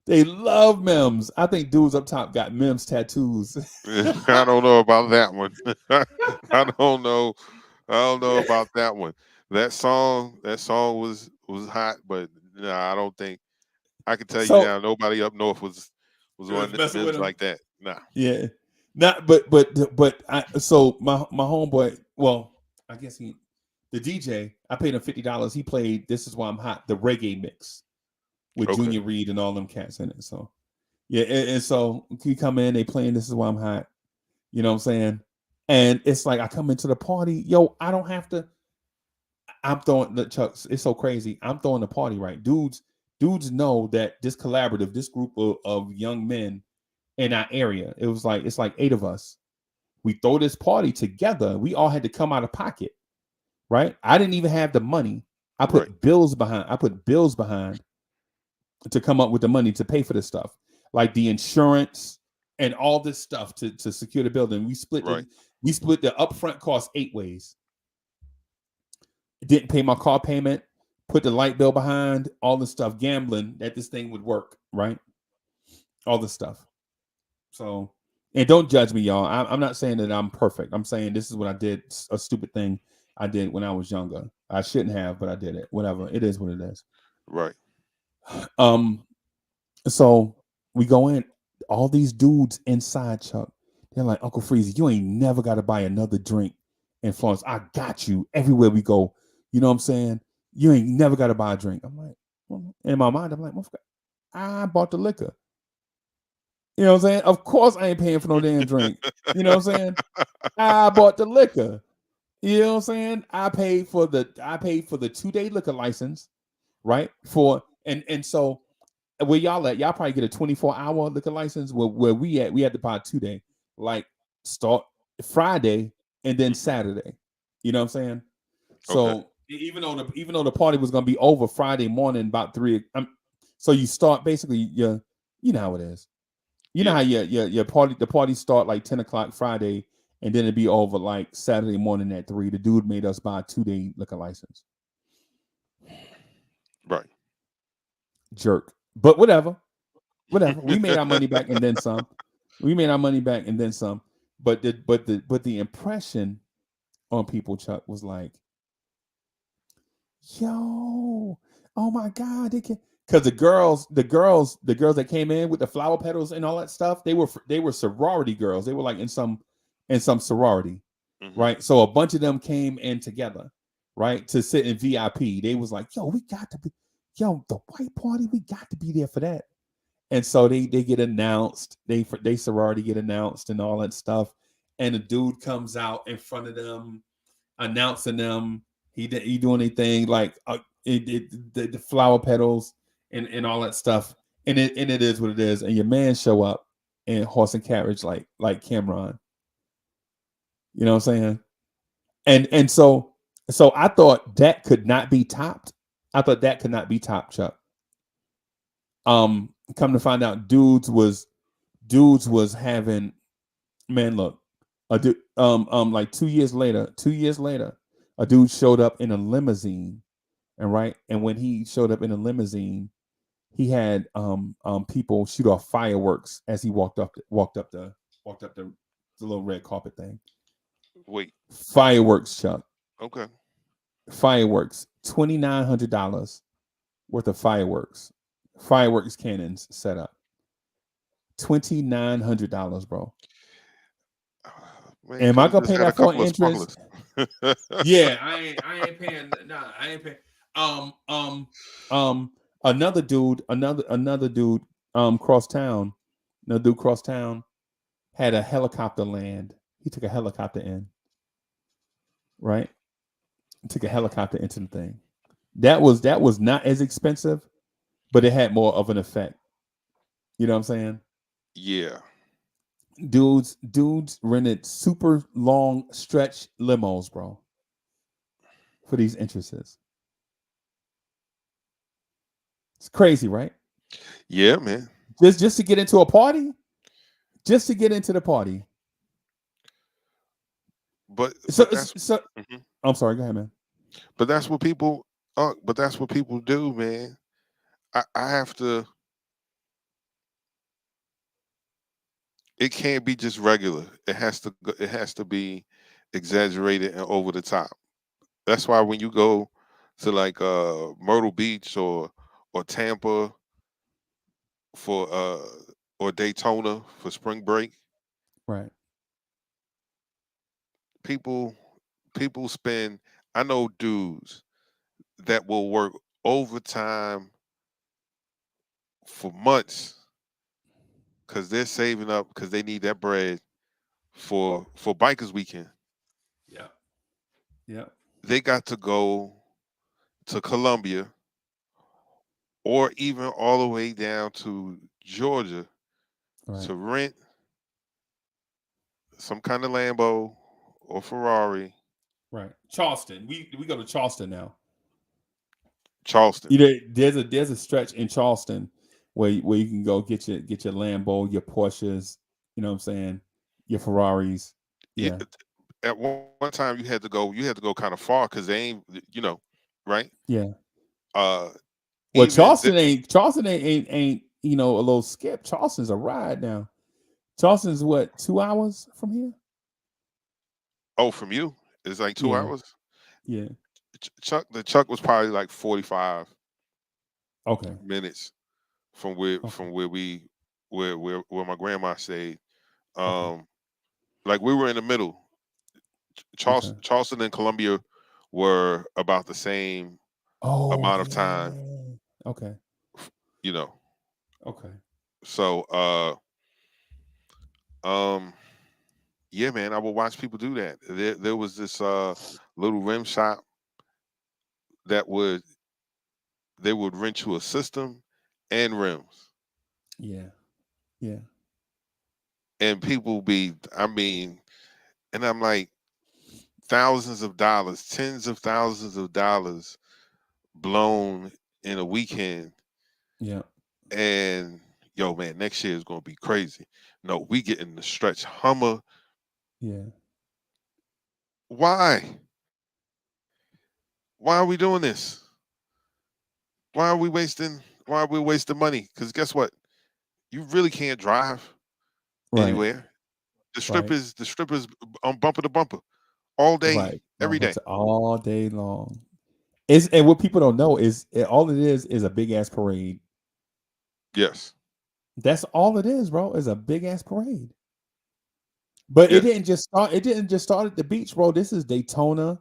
They love Mims. I think dudes up top got Mims tattoos. I don't know about that one. I don't know. I don't know Yeah. about that one. That song was hot, but no, I don't think I can tell you So now. Nobody up north was it was on messing with Mims him. like that. Nah. Yeah. Not but so my homeboy, well, I guess the DJ, I paid him $50. He played "This Is Why I'm Hot," the reggae mix with Okay. Junior Reed and all them cats in it. So yeah, and so he come in, they playing "This Is Why I'm Hot." You know what I'm saying? And it's like I come into the party, yo, I don't have to. I'm throwing the Chucks. It's so crazy. I'm throwing the party, right? Dudes know that this collaborative, this group of young men in our area, it's like 8 of us. We throw this party together. We all had to come out of pocket, right? I didn't even have the money. I put Right. bills behind to come up with the money to pay for this stuff, like the insurance and all this stuff to secure the building. We split Right. the upfront cost 8 ways. Didn't pay my car payment, put the light bill behind, all this stuff, gambling that this thing would work, right? All this stuff. So, and don't judge me, y'all. I'm not saying that I'm perfect. I'm saying this is what I did, a stupid thing I did when I was younger. I shouldn't have, but I did it. Whatever. It is what it is. Right. So we go in, all these dudes inside, Chuck. They're like, Uncle Freezie, you ain't never got to buy another drink in Florence. I got you everywhere we go. You know what I'm saying? You ain't never got to buy a drink. I'm like, well, in my mind, I'm like, I bought the liquor. You know what I'm saying? Of course I ain't paying for no damn drink. You know what I'm saying? I bought the liquor. You know what I'm saying? I paid for the 2-day liquor license, right? And so where y'all at? Y'all probably get a 24-hour liquor license. Where we at? We had to buy a 2-day, like start Friday and then Saturday. You know what I'm saying? So Okay. even though the party was gonna be over Friday morning about 3, so you start basically you know how it is. You know how your party start like 10 o'clock Friday, and then it'd be over like Saturday morning at 3. The dude made us buy a 2-day liquor license. Right. Jerk. But whatever. We made our money back and then some. But the impression on people, Chuck, was like, yo, oh my God, they can. Because the girls that came in with the flower petals and all that stuff, they were sorority girls. They were like in some sorority, Mhm. right? So a bunch of them came in together, right, to sit in VIP. They was like, yo, we got to be, yo, the white party, we got to be there for that. And so they get announced, they sorority get announced and all that stuff. And a dude comes out in front of them, announcing them. He doing anything like the flower petals and all that stuff. And it is what it is. And your man show up in horse and carriage like Cameron. You know what I'm saying? And so I thought that could not be topped. Chuck. Come to find out, dudes was having, man, look, like 2 years later, a dude showed up in a limousine, and when he showed up in a limousine, he had people shoot off fireworks as he walked up the little red carpet thing. Wait. Fireworks, Chuck. Okay. Fireworks, $2,900 worth of fireworks cannons set up. $2,900, bro. Man, Am I could have gonna just pay had a that for an couple of entrance? sparklers. Yeah, I ain't paying. Nah, I ain't paying. Another dude, cross town. Another dude cross town. had a helicopter land. He took a helicopter in, right? Took a helicopter into the thing. That was not as expensive, but it had more of an effect. You know what I'm saying? Yeah. Dudes rented super long stretch limos, bro, for these entrances. It's crazy, right? Yeah, man. Just to get into a party, just to get into the party. But So, but that's so mhm. I'm sorry. Go ahead, man. But that's what people but that's what people do, man. I have to. It can't be just regular. It has to be exaggerated and over the top. That's why when you go to like Myrtle Beach or Tampa for or Daytona for spring break, Right. people people spend, I know dudes that will work overtime for months because they're saving up because they need that bread for bikers weekend. Yeah. Yeah. They got to go to Columbia or even all the way down to Georgia Right. to rent some kind of Lambo or Ferrari. Right. Charleston. We go to Charleston now. Charleston. You know, there's a stretch in Charleston where you can go get your Lambo, your Porsches. You know what I'm saying? Your Ferraris. Yeah, Yeah. at one time you had to go kind of far because they ain't, right? Yeah. Uh, Well, even Charleston ain't a little skip. Charleston's a ride now. Charleston's what, 2 hours from here? oh, from you, it's like two Yeah. hours. Yeah. Chuck was probably like 45 Okay. minutes Okay. from where where my grandma stayed. Okay. Um, like we were in the middle. Okay. Charleston and Columbia were about the same Oh amount of time, yeah. Okay. you know. Okay. So um yeah, man, I would watch people do that. There was this little rim shop that they would rent you a system and rims. Yeah. Yeah. And people be, I mean, and I'm like, thousands of dollars, tens of thousands of dollars blown in a weekend. Yeah. And yo, man, next year is gonna be crazy. No, we getting the stretch Hummer. Yeah. Why? Why are we doing this? Why are we wasting? Why are we wasting money? Because guess what? You really can't drive Right. anywhere. Right. The strip is on bumper to bumper all day, Right. every day. All day long. And what people don't know is all it is a big ass parade. Yes, That's all it is, bro. Is a big ass parade. But it yes. didn't just start. It didn't just start at the beach, bro. This is Daytona.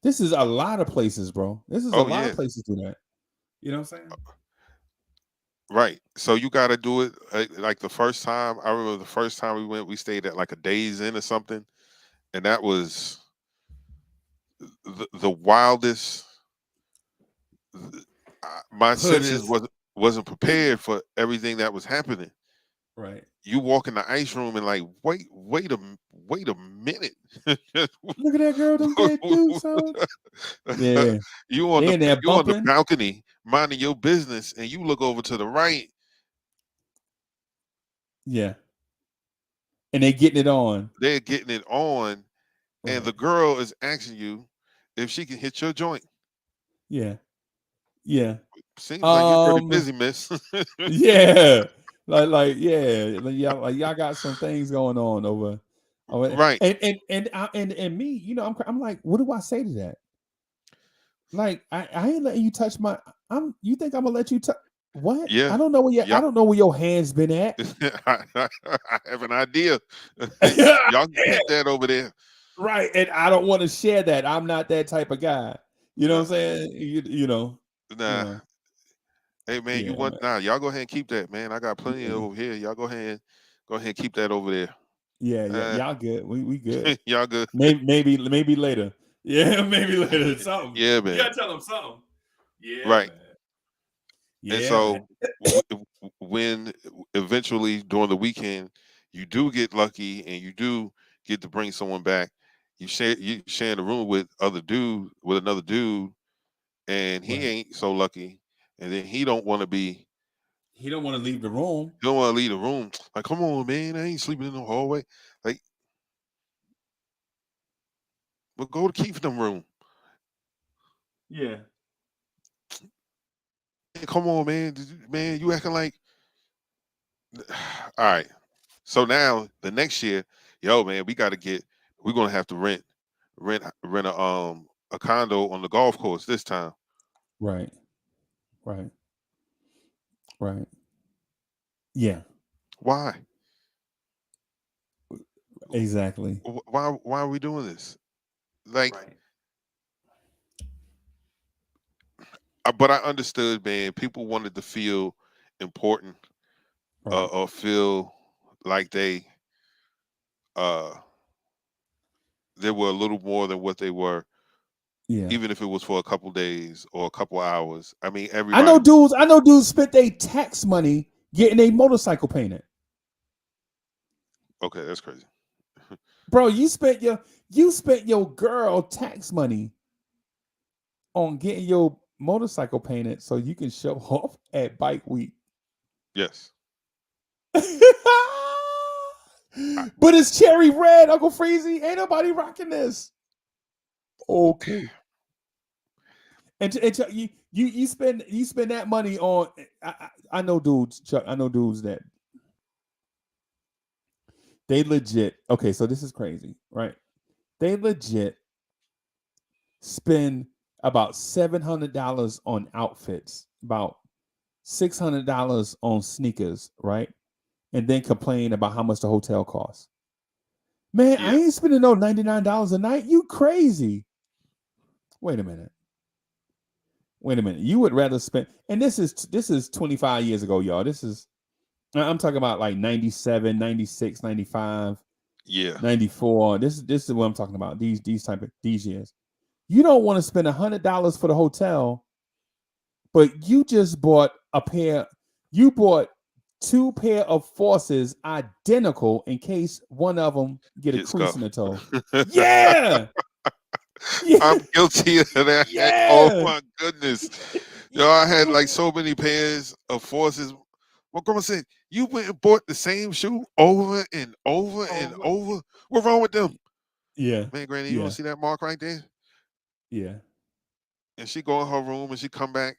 This is a lot of places, bro. This is a Oh lot of yeah, places do that. You know what I'm saying? right. So you got to do it like the first time. I remember the first time we went, we stayed at like a Days Inn or something, and that was the wildest. My Hood senses is wasn't prepared for everything that was happening. right. You walk in the ice room and like, wait a minute. Look at that girl don't get do so. Yeah, they in there you on the bumping. balcony minding your business, and you look over to the right. Yeah, and they getting it on. They're getting it on, and Right. the girl is asking you if she can hit your joint. Yeah. Yeah. Seems like you're pretty Um. busy, miss. Yeah. Yeah. Y'all got some things going on over. Right. And me. I'm like, what do I say to that? Like, I ain't letting you touch my. You think I'm gonna let you touch? What? Yeah. I don't know where I Yep. don't know where your hands been at. I have an idea. Y'all can Yeah, keep that over there. right. And I don't want to share that. I'm not that type of guy. You know what I'm Nah, saying? You nah. know. Hey man, Yeah. y'all go ahead and keep that, man. I got plenty Yeah. over here. Y'all go ahead and keep that over there. Yeah, y'all good. We good. Y'all good. Maybe later. Yeah, maybe later. Something. Yeah, You man. gotta tell them something. Yeah, Right. man. And Yeah, man. so when eventually during the weekend you do get lucky and you do get to bring someone back, you share the room with another dude, and he Right. ain't so lucky, and then he don't want to He don't want to leave the room. leave the room. Like, come on, man, I ain't sleeping in the hallway. Like, well, go to keep them room. Yeah. Hey, come on, man, man, you acting like. All right. So now the next year, yo, man, we're gonna have to rent a condo on the golf course this time. Right. Right. Right. Yeah. Why? Exactly. Why are we doing this? Like, Right. but I understood, man. People wanted to feel important, Right. or feel like uh they were a little more than what they were, Yeah. even if it was for a couple days or a couple hours. I mean, I know everybody. dudes spent their tax money getting a motorcycle painted. Okay, that's crazy. Bro, you spent your girl tax money on getting your motorcycle painted so you can show off at Bike Week. Yes. But it's cherry red, Uncle Freezie. Ain't nobody rocking this. Okay. And you spend that money on. I know dudes, Chuck. I know dudes that they legit. Okay, so this is crazy, right? They legit spend about $700 on outfits, about $600 on sneakers, right? And then complain about how much the hotel costs. Man, I Yeah. ain't spending no $99 a night. You crazy? Wait a minute. You would rather spend, and this is 25 years ago, y'all. I'm talking about like 97, 96, 95, Yeah. 94. This is what I'm talking about. These years. You don't want to spend $100 for the hotel, but you just bought you bought two pair of forces identical in case one of them get a Get crease in scuffed. the toe. Yeah. Yeah. I'm guilty of that. Oh Yeah. my goodness. Yo, I had like so many pairs of forces. My grandma said, you went and bought the same shoe over and over and over. What's wrong with them? Yeah. Man, Granny, you Yeah. don't see that mark right there? Yeah. And she go in her room and she come back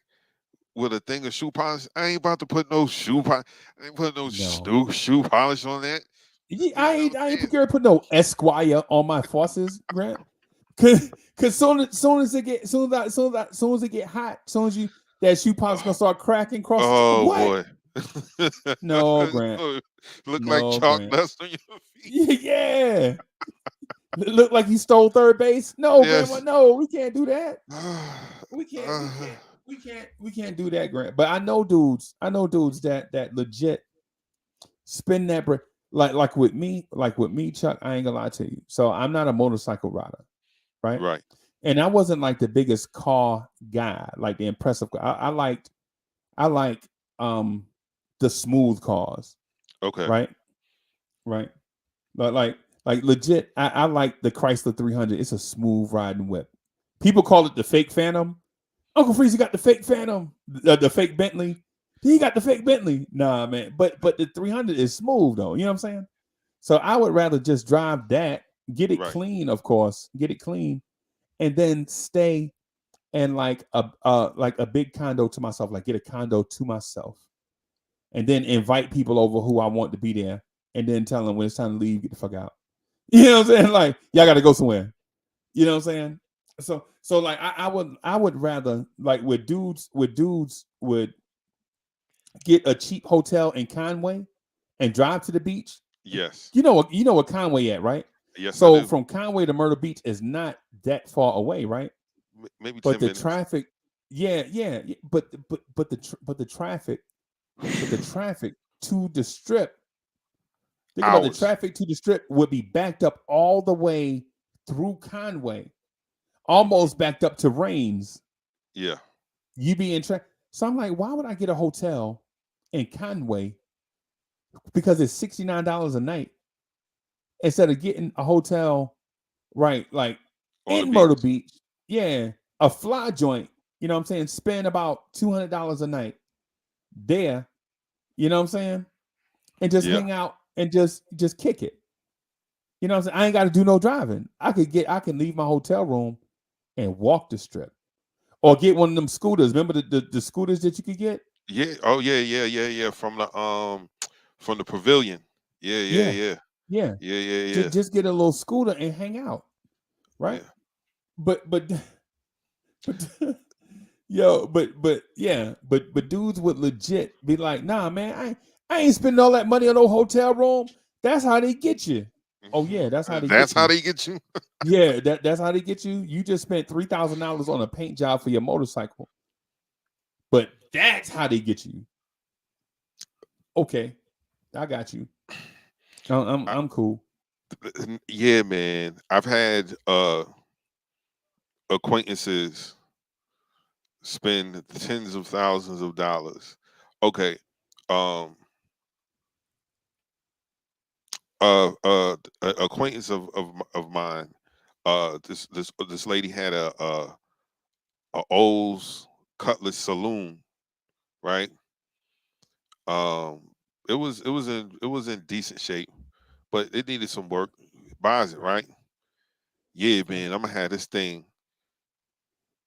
with a thing of shoe polish. I ain't about to put no shoe polish. I ain't put no No. shoe polish on that. You know I what ain't I'm saying? prepared to put no Esquire on my forces, Grant. Cause soon as it get hot, soon as that shoe polish gonna start cracking across the Oh what? boy. No, Grant. Look like No, chalk Grant. dust on your feet. Yeah. Look like you stole third base. No, Yes. Grandma. No, we can't do that. We can't do that, Grant. But I know dudes that legit spend that bread. Like with me, Chuck, I ain't gonna lie to you. So I'm not a motorcycle rider, right? Right. And I wasn't like the biggest car guy, like the impressive car. I like the smooth cars, Okay. right? Right. But like legit, I like the Chrysler 300. It's a smooth riding whip. People call it the fake Phantom. Uncle Freezie got the fake Phantom, the fake Bentley. He got the fake Bentley. Nah, man. But the 300 is smooth though. You know what I'm saying? So I would rather just drive that, get it Right. clean, of course, get it clean, and then stay in like a big condo to myself, like get a condo to myself, and then invite people over who I want to be there, and then tell them when it's time to leave, get the fuck out. You know what I'm saying? Like y'all got to go somewhere. You know what I'm saying? So like I would rather like with dudes would get a cheap hotel in Conway and drive to the beach. Yes. You know what Conway at, right? Yes, I So do. from Conway to Myrtle Beach is not that far away, right? Maybe 10 But the minutes. traffic, yeah, but the traffic to the strip Think about the Hours. traffic to the strip would be backed up all the way through Conway, almost backed up to Rains. Yeah. You be in traffic. So I'm like, why would I get a hotel in Conway? Because it's $69 a night instead of getting a hotel, right? Like On the in Myrtle beach. Beach, yeah, a fly joint. You know what I'm saying? Spend about $200 a night there. You know what I'm saying? And just Yeah. hang out and just kick it. You know what I'm saying? I ain't got to do no driving. I can leave my hotel room and walk the strip, or get one of them scooters. Remember the scooters that you could get? Yeah. Oh yeah. From the pavilion. Yeah. Yeah, Yeah. yeah. Yeah. Just get a little scooter and hang out, right? Yeah. But but dudes would legit be like, nah, man, I ain't spending all that money on no hotel room. That's how they get you. Oh yeah, that's how they That's get you. how they get you. Yeah, that's how they get you. You just spent $3,000 on a paint job for your motorcycle, but that's how they get you. Okay, I got you. I'm cool. Yeah, man. I've had acquaintances spend tens of thousands of dollars. Okay. Um a acquaintance of mine, this lady had a O's Cutlass saloon, right? It was in decent shape, but it needed some work. Buys it, right? Yeah, man, I'm gonna have this thing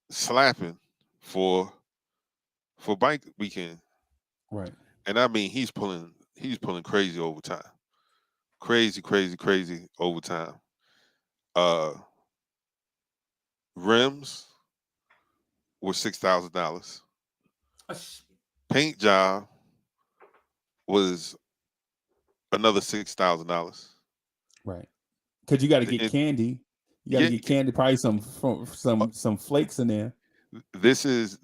slapping for bike weekend. Right. And I mean he's pulling crazy overtime. Crazy overtime. Uh Rims were $6,000. Paint job was another $6,000. Right. Because you got to get And candy. You got to yeah, get candy, probably some flakes in there. this is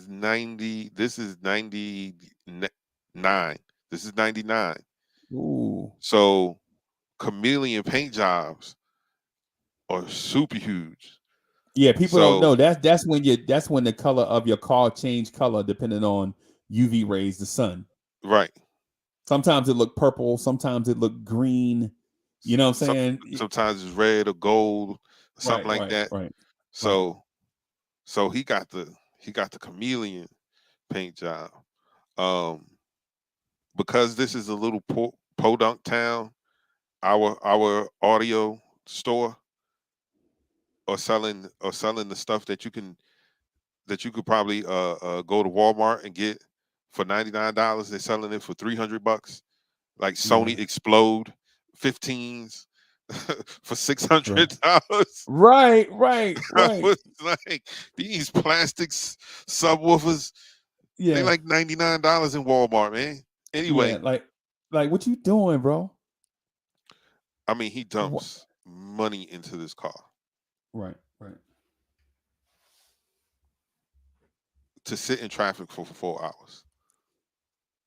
90. This is 99. This is 99. Ooh. So chameleon paint jobs are super huge. Yeah, people don't So know. That's when the color of your car change color depending on UV rays, the sun. right. Sometimes it look purple, sometimes it look green. You know what I'm saying? Sometimes it's red or gold, something like that. Right. So he got the chameleon paint job. Um, because this is a little podunk town, our audio store are selling the stuff that you could probably go to Walmart and get for $99. They're selling it for $300. Like Sony Yeah. Explode 15s for $600. Right. I was like, these plastics subwoofers, they Yeah. like $99 in Walmart, man. Yeah. Anyway, Like what you doing, bro? I mean, he dumps money into this car Right. to sit in traffic for 4 hours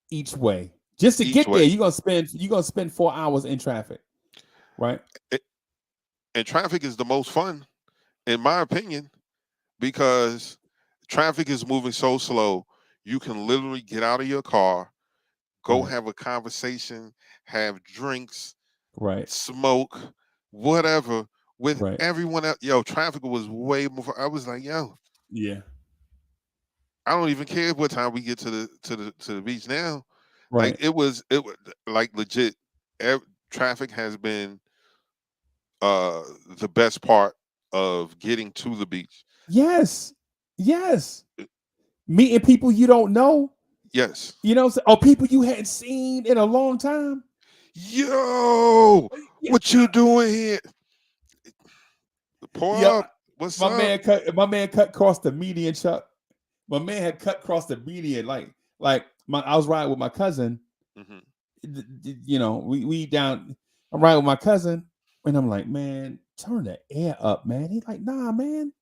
Each way. Just to each get there, way. you're gonna spend 4 hours in traffic. Right? And traffic is the most fun, in my opinion, because traffic is moving so slow. You can literally get out of your car, go Right. have a conversation, have drinks, Right. smoke, whatever with Right. everyone else. Yo, traffic was way more. I was like, yo, Yeah. I don't even care what time we get to the beach now. Like Right. it was like legit. Traffic has been the best part of getting to the beach. Yes. Meeting people you don't know. Yes. You know what I'm saying? Or people you hadn't seen in a long time. Yo, what you doing here? Pour Yeah. up. What's up? My man cut across the median, Chuck. My man had cut across the median. I was riding with my cousin. Mhm. You know, we down. I'm riding with my cousin, and I'm like, man, turn the air up, man. He's like, nah, man,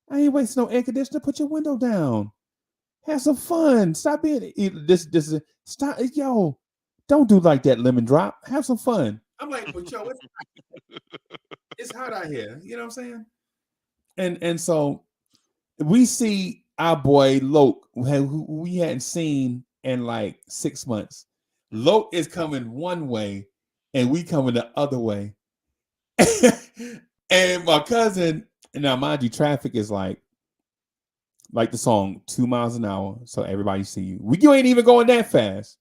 I ain't wasting no air conditioner. Put your window down. Have some fun. Stop being this. Stop, yo. Don't do like that, lemon drop. Have some fun. I'm like, but yo, it's hot out here. You know what I'm saying? And so we see our boy Loke, who we hadn't seen in like 6 months. Loke is coming one way, and we coming the other way. And my cousin, now mind you, traffic is like the song 2 miles an hour, so everybody see you. You ain't even going that fast,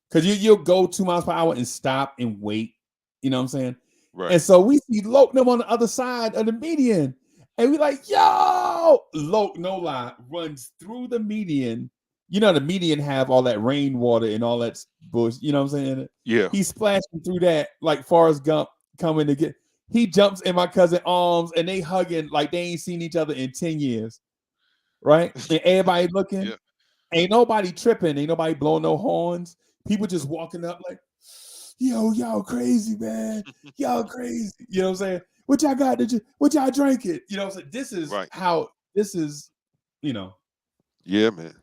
because you'll go 2 miles per hour and stop and wait. You know what I'm saying? Right. And so we see Loke them on the other side of the median. And we like, yo, Loke, no lie, runs through the median. You know, the median have all that rainwater and all that bush. You know what I'm saying? Yeah. He's splashing through that like Forrest Gump coming to get. He jumps in my cousin's arms and they hugging like they ain't seen each other in 10 years. Right? And everybody looking. Yeah. Ain't nobody tripping. Ain't nobody blowing no horns. People just walking up like, yo, y'all crazy, man. Y'all crazy. You know what I'm saying? What y'all got? What y'all drink it? You know what I'm saying? This is Right. how this is, you know. Yeah, man.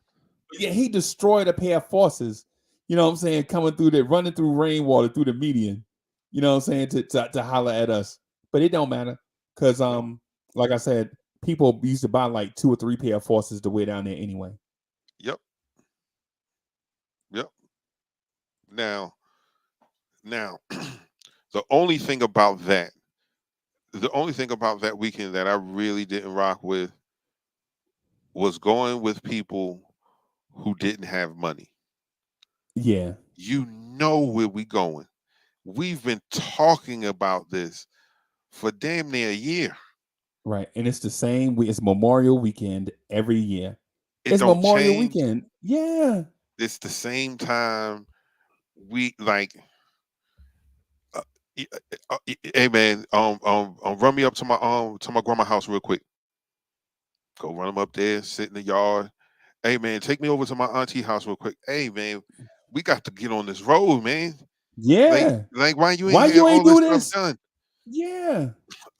Yeah, he destroyed a pair of forces, you know what I'm saying, coming through there, running through rainwater through the median, you know what I'm saying, to holler at us. But it don't matter. Because like I said, people used to buy like 2 or 3 pair of forces to wear down there anyway. Yep. Now, the only thing about that weekend that I really didn't rock with was going with people who didn't have money. Yeah. You know where we going. We've been talking about this for damn near a year. Right. And it's the same. It's Memorial Weekend every year. It It's don't Memorial change. Weekend. Yeah. It's the same time. We like, hey man, run me up to my grandma's house real quick. Go run them up there, sit in the yard. Hey man, take me over to my auntie house real quick. Hey man, we got to get on this road, man. Yeah. Like why you Why ain't you have ain't all this do stuff this? done? Yeah.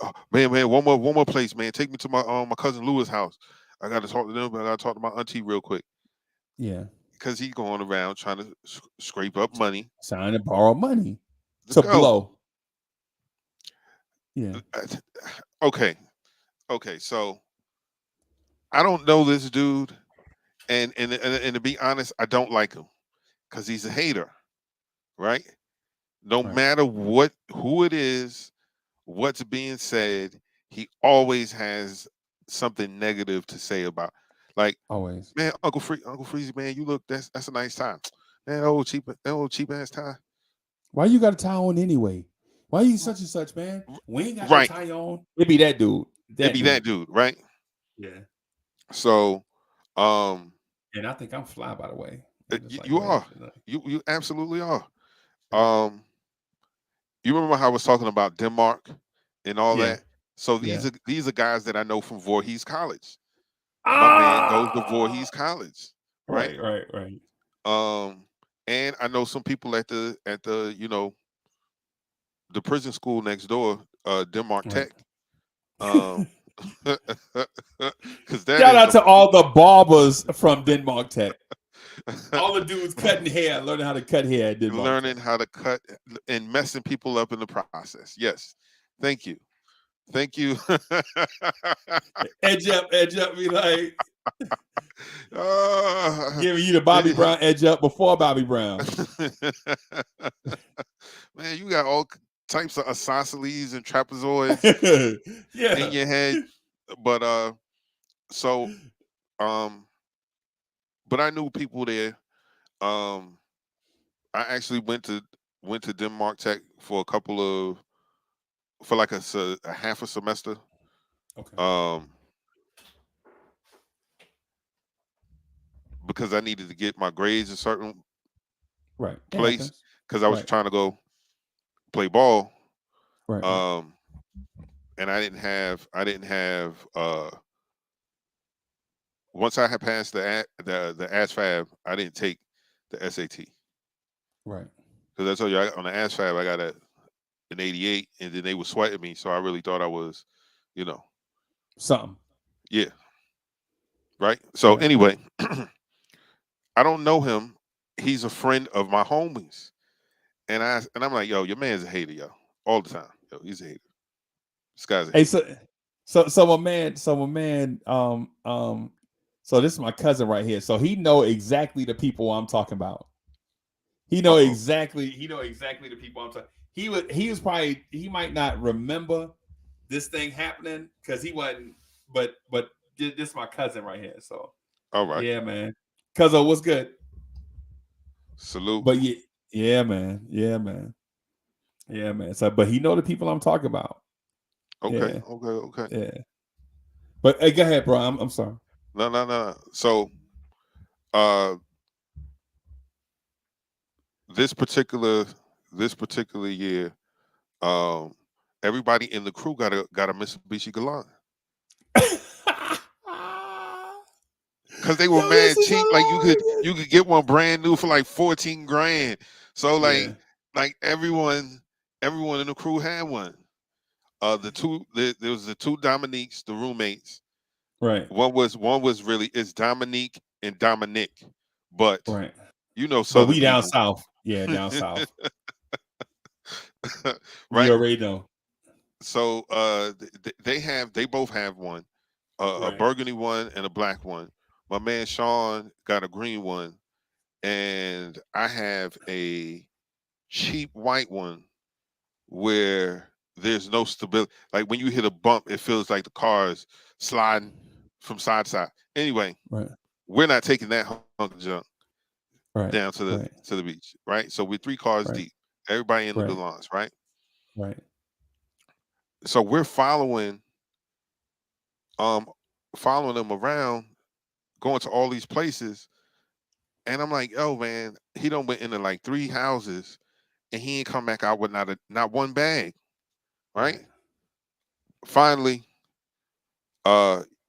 Oh, man, one more place, man. Take me to my cousin Lewis' house. I got to talk to them, but I got to talk to my auntie real quick. Yeah. Because he's going around trying to scrape up money. Trying to borrow money to to go. blow. Yeah. Okay. So I don't know this dude, and to be honest, I don't like him because he's a hater, right? No Right. matter who it is, what's being said, he always has something negative to say about. Like, Always. man, Uncle Freezie, man, you look that's a nice time. Man, that old cheap ass tie. Why you got a tie on anyway? Why you such and such, man? We ain't got Right. no tie on. It be that dude. It be that dude, right? Yeah. So, And I think I'm fly, by the way. you are. You absolutely are. You remember how I was talking about Denmark and all Yeah. that? So Yeah. these are guys that I know from Voorhees College. My man goes to Voorhees College, right? Right. And I know some people at the the prison school next door, Denmark Right. Tech. Because Shout out to all the barbers from Denmark Tech. All the dudes cutting hair, learning how to cut hair at Denmark learning Tech. how to cut and messing people up in the process. Yes, thank you. Edge up, be like giving you the Bobby Brown edge up before Bobby Brown. Man, you got all types of isosceles and trapezoids in your head, but but I knew people there. I actually went to Denmark Tech for like a half a semester. Okay. Because I needed to get my grades a certain place Happens. because I was trying to go play ball. Right. And I didn't have once I had passed the ASVAB, I didn't take the SAT. Right. Because I told you on the ASVAB I got an 88, and then they were sweating me, so I really thought I was, something. Yeah. Right. So anyway, I don't know him. He's a friend of my homies. And I'm like, yo, your man's a hater, yo, all the time. Yo, he's a hater. This guy's a Hey, hater. so my man, so this is my cousin right here. So he know exactly the people I'm talking about. He know Uh-oh. exactly the people I'm talking. He might not remember this thing happening because he wasn't, but this is my cousin right here. So All right. yeah, man. Cousin, what's good? Salute. But yeah, man. Yeah, man. Yeah, man. So but he know the people I'm talking about. Okay. Yeah. Okay. Yeah. But hey, go ahead, bro. I'm sorry. No. So this particular year, everybody in the crew got a Mitsubishi Galant. Because they were Yo, this mad is cheap. Like you hilarious. could get one brand new for like 14 grand. So Yeah. like everyone in the crew had one. There was the two Dominiques, the roommates. Right. One was really it's Dominique and Dominic, but Right. you know But Southern we down people, south. Yeah, down south. You right? already know. So they both have one, a Right. burgundy one and a black one. My man Sean got a green one, and I have a cheap white one where there's no stability. Like when you hit a bump, it feels like the car is sliding from side to side. Anyway, Right. we're not taking that hunk of junk Right. down to Right. the beach, right? So we're 3 cars Right. deep. Everybody in the Right. Galants, right? Right. So we're um following them around, going to all these places, and I'm like, oh man, he done went into like 3 houses and he ain't come back out with not one bag, right? Right. Finally,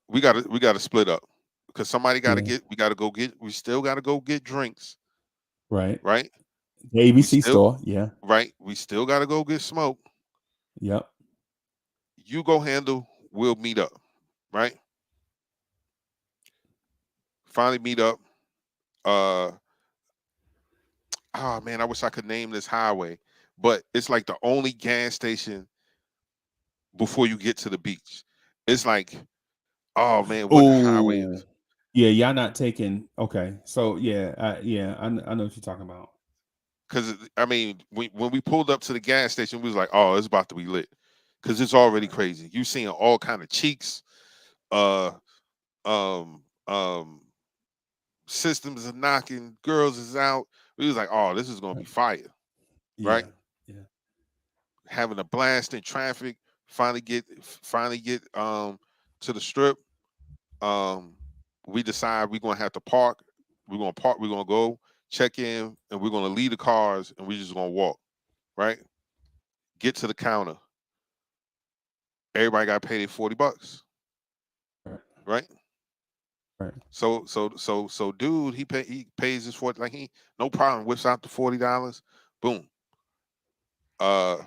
we gotta split up because somebody gotta Yeah. get we still gotta go get drinks, Right. right? The We ABC still store. Yeah. right, we still gotta go get smoke. Yep. You go handle, we'll meet up, right? Finally meet up. Uh oh man, I wish I could name this highway, but it's like the only gas station before you get to the beach. It's like, oh man, what highway Oh. is? Yeah, y'all not taking. Okay. So yeah, I know what you're talking about. Because I mean, when we pulled up to the gas station, we was like, oh, it's about to be lit, because it's already Right. crazy. You seeing all kind of cheeks, uh, um, um, systems are knocking, girls is out. We was like, oh, this is gonna be Right. fire, right? Yeah. Yeah. Having a blast in traffic. Finally get to the strip. Um, we decide we're gonna have to park. We're gonna park. We're gonna go check in, and we're gonna leave the cars, and we're just gonna walk. Right. Get to the counter. Everybody got paid $40. Right. Right. Right. So dude, he pays his 40, like he no problem, whips out the $40. Boom. Uh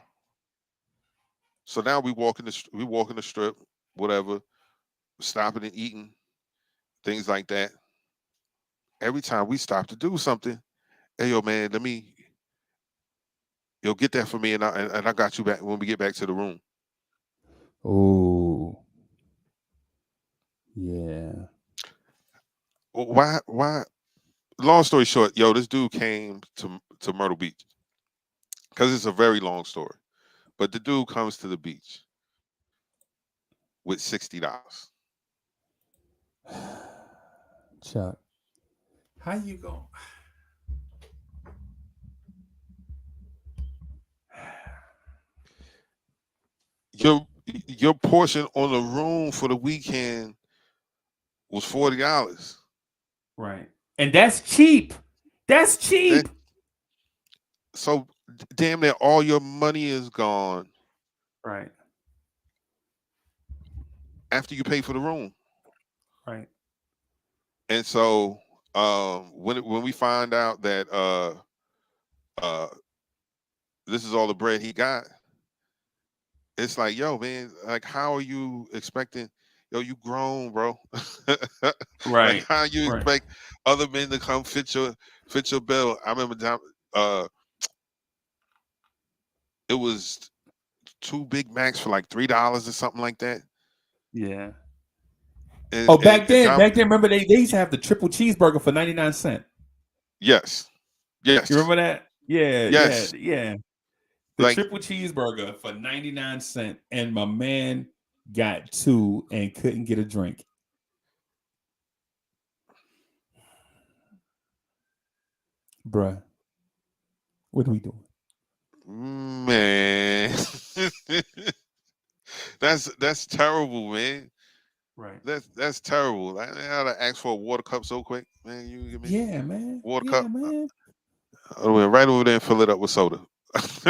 so now we walk in the strip, whatever, stopping and eating, things like that. Every time we stop to do something, hey yo man, you'll get that for me, and I got you back when we get back to the room. Oh. Yeah. Why long story short, yo, this dude came to Myrtle Beach, because it's a very long story. But the dude comes to the beach with $60. Chuck, how you go? Your portion on the room for the weekend was $40. Right. And that's cheap. That's That cheap. so damn near all your money is gone Right. after you pay for the room. Right. And so when we find out that uh this is all the bread he got, it's like, yo, man, like how are you expecting, yo, you grown, bro. Like Right. how you Right. expect other men to come fit your bill? I remember uh it was 2 Big Macs for like $3 or something like that. Yeah. And, Oh, and, back and then, Dom, remember they used to have the triple cheeseburger for 99 cents. yes, You yes, remember that? Yeah, yeah, yes. yeah. The Like, triple cheeseburger for 99 cents, and my man got two and couldn't get a drink. Bruh, what are we doing? man, that's terrible, man. Right. That's terrible. I gotta ask for a water cup so quick, man. You give me Yeah, man. water Yeah, cup. man. I went right over there and fill it up with soda.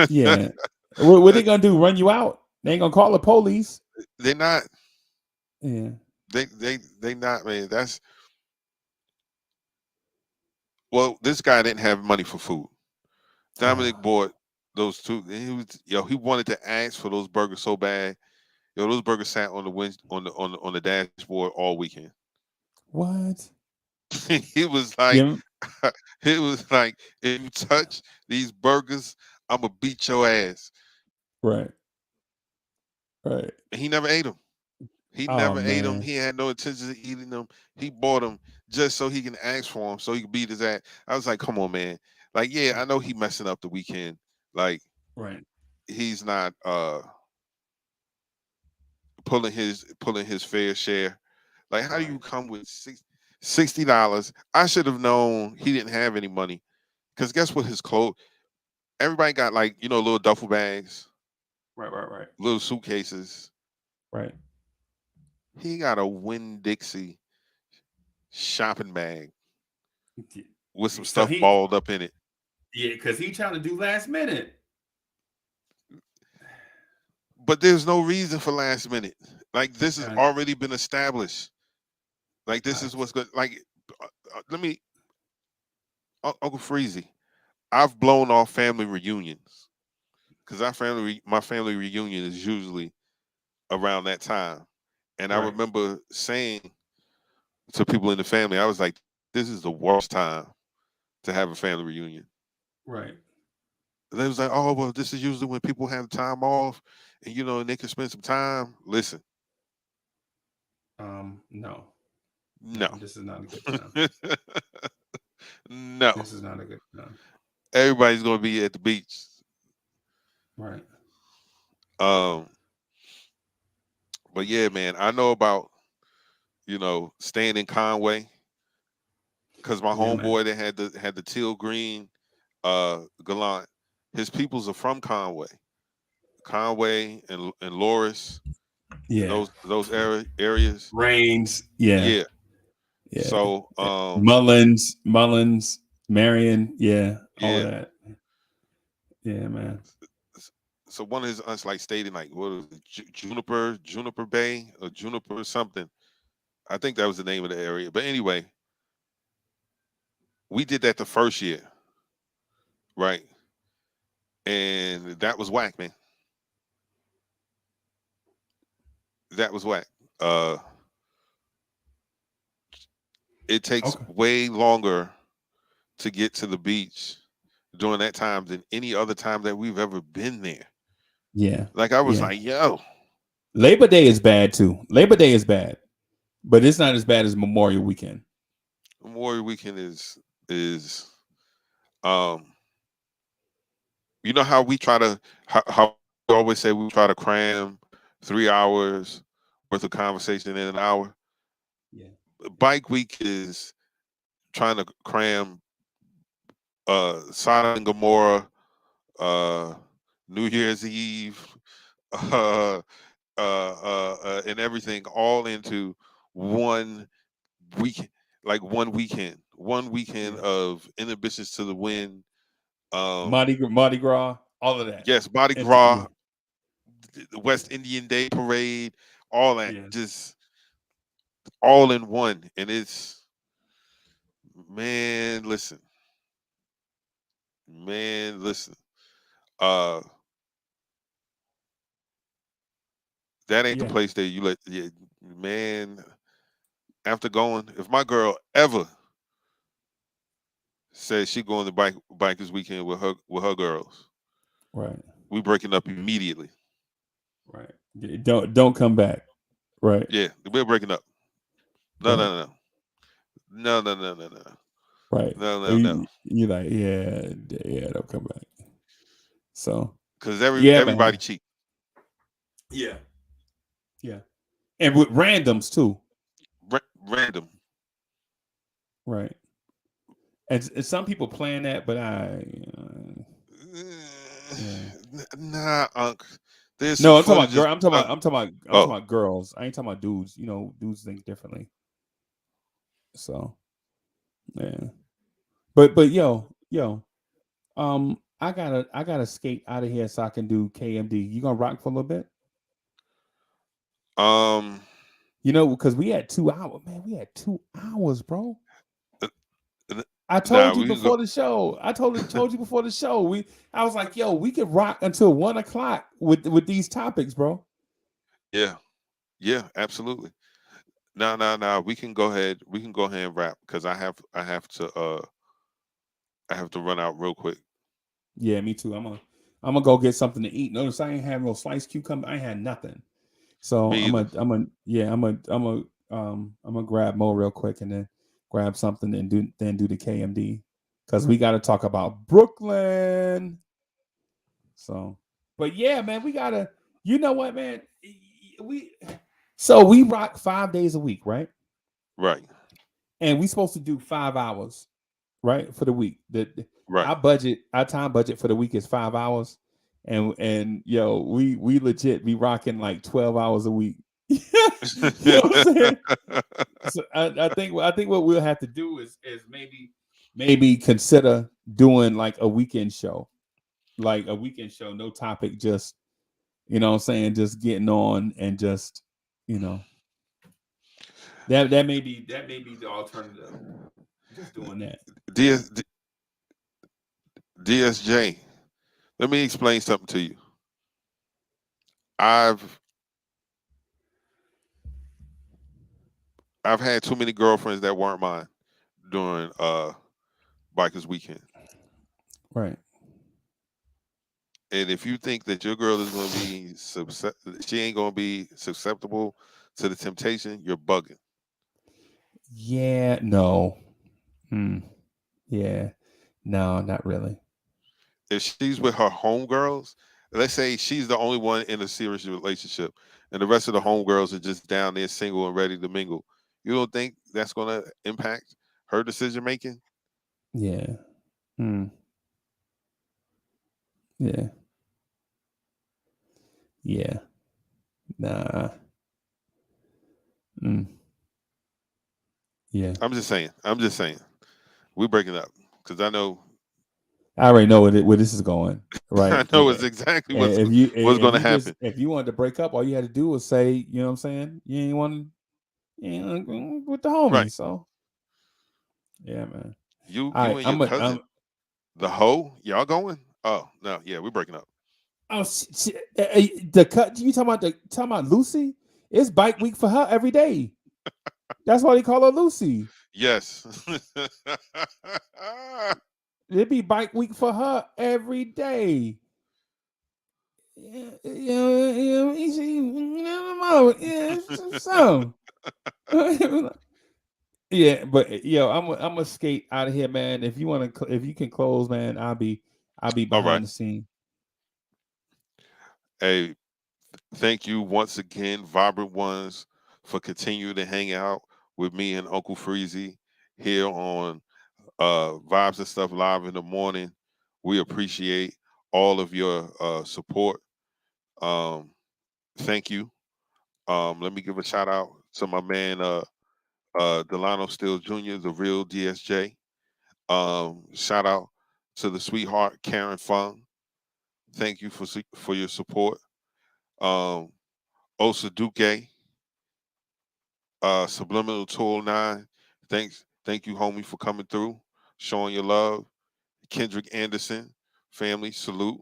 Yeah. What they gonna do? Run you out? They ain't gonna call the police. They're not. Yeah. They not, man. That's well. This guy didn't have money for food. Dominic bought those two. He wanted to ask for those burgers so bad. Yo, those burgers sat on the on the dashboard all weekend. What? He was like, Yeah. it was like, if you touch these burgers, I'm gonna beat your ass. Right. Right. And he never ate them. He Oh never ate them. man. He had no intention of eating them. He bought them just so he can ask for them, so he could beat his ass. I was like, come on, man. Like, yeah, I know he messing up the weekend. Like, Right. he's not pulling his fair share. Like, how do you come with $60? I should have known he didn't have any money. Because guess what? His clothes, everybody got like, little duffel bags, Right. little suitcases. Right. He got a Winn-Dixie shopping bag with some So stuff balled up in it. yeah, because he trying to do last minute. But there's no reason for last minute. Like, this has already been established. Like, this is what's good. Like, let me, Uncle Freezie, I've blown off family reunions because my family reunion is usually around that time. And I remember saying to people in the family, I was like, this is the worst time to have a family reunion. Right. And they was like, oh, well, this is usually when people have time off and, and they can spend some time. Listen. No. No. This is not a good time. No. This is not a good time. Everybody's going to be at the beach. Right. But yeah, man, I know about, staying in Conway because my homeboy that had the teal green Gallant, his peoples are from Conway and Loris. Yeah. Those areas. Rains. Yeah. Yeah. So Mullins, Marion, all of yeah. that. Yeah, man. So one of his aunts like stayed in like what was it, Juniper Bay or Juniper something. I think that was the name of the area. But anyway, we did that the first year, right? And that was whack, man. That was whack. It takes way longer to get to the beach during that time than any other time that we've ever been there. Yeah. Like I was like, yo. Labor Day is bad too. Labor Day is bad. But it's not as bad as Memorial Weekend. Memorial Weekend is you know how we try to how we always say we try to cram 3 hours worth of conversation in an hour. Yeah. Bike week is trying to cram Sodom and Gomorrah, New Year's Eve, and everything all into one week, like one weekend of inhibitions to the wind. Mardi Gras, all of that. Yes, Mardi Gras, the West Indian Day Parade, all that, just all in one. And it's, man, listen. That ain't the place that you let, man, after going, if my girl ever says she going to bike this weekend with her girls, right, We breaking up immediately. Right. Don't come back. Right. Yeah, we're breaking up. No, Right. no, no, no, no, no, no, no, Right. no, no, no. You like, yeah, don't come back. So Because yeah, everybody man. cheat. Yeah. Yeah. And with randoms too. Random. Right. And some people plan that, but yeah. Nah, Unc. There's some No, I'm talking about footages. girl. I'm talking Oh, about girls. I ain't talking about dudes. Dudes think differently. So yeah. But yo, I gotta skate out of here so I can do KMD. You gonna rock for a little bit? um, Because we had 2 hours, man. We had 2 hours, bro. uh, I nah, told you we can go. before the show. I told you before the show. I was like, yo, we could rock until 1 o'clock with these topics, bro. Yeah, yeah, absolutely. No. We can go ahead. We can go ahead and wrap because I have to run out real quick. Yeah, me too. I'm gonna go get something to eat. Notice I ain't had no sliced cucumber. I ain't had nothing. So Me either. I'm gonna grab Mo real quick and then grab something and do the KMD because we got to talk about Brooklyn. So, but yeah, man, we gotta. You know what, man? We rock 5 days a week, right? Right, And we supposed to do 5 hours, right, for the week. right. Our time budget for the week is 5 hours, and yo, we legit be rocking like 12 hours a week. You know what I'm saying? So I think what we'll have to do is maybe consider doing like a weekend show, no topic, just what I'm saying, just getting on and just you know that may be the alternative. Just doing that. DS, DSJ. Let me explain something to you. I've I've had too many girlfriends that weren't mine during bikers weekend. Right. And if you think that your girl is going to be she ain't going to be susceptible to the temptation, you're bugging. Yeah. No. Yeah. No, not really. If she's with her homegirls, let's say she's the only one in a serious relationship, and the rest of the homegirls are just down there single and ready to mingle, you don't think that's going to impact her decision making? Yeah. Yeah. Yeah. Nah. Yeah. I'm just saying. I'm just saying. We're breaking up because I know. I already know where this is going. I Right. know it's exactly what's going to happen. If you wanted to break up, all you had to do was say, you know what I'm saying? You ain't want with the Right. homies. So yeah, man. All You right. and your cousin, the hoe, y'all going? Oh no, yeah, we're breaking up. Oh, you talking about Lucy? It's bike week for her every day. That's why they call her Lucy. Yes. It'd be bike week for her every day. So. Yeah, but yo, I'm gonna skate out of here, man. If you can close, man, I'll be All right. behind the scene. Hey, thank you once again, Vibrant Ones, for continuing to hang out with me and Uncle Freezie here on Vibes and Stuff Live in the Morning. We appreciate all of your support. Um, thank you. Let me give a shout out to my man Delano Steele Jr., the real DSJ. Shout out to the sweetheart Karen Fung. Thank you for your support. Um, Osa Duque, Subliminal Tool 9. Thank you, homie, for coming through, showing your love. Kendrick Anderson, family, salute.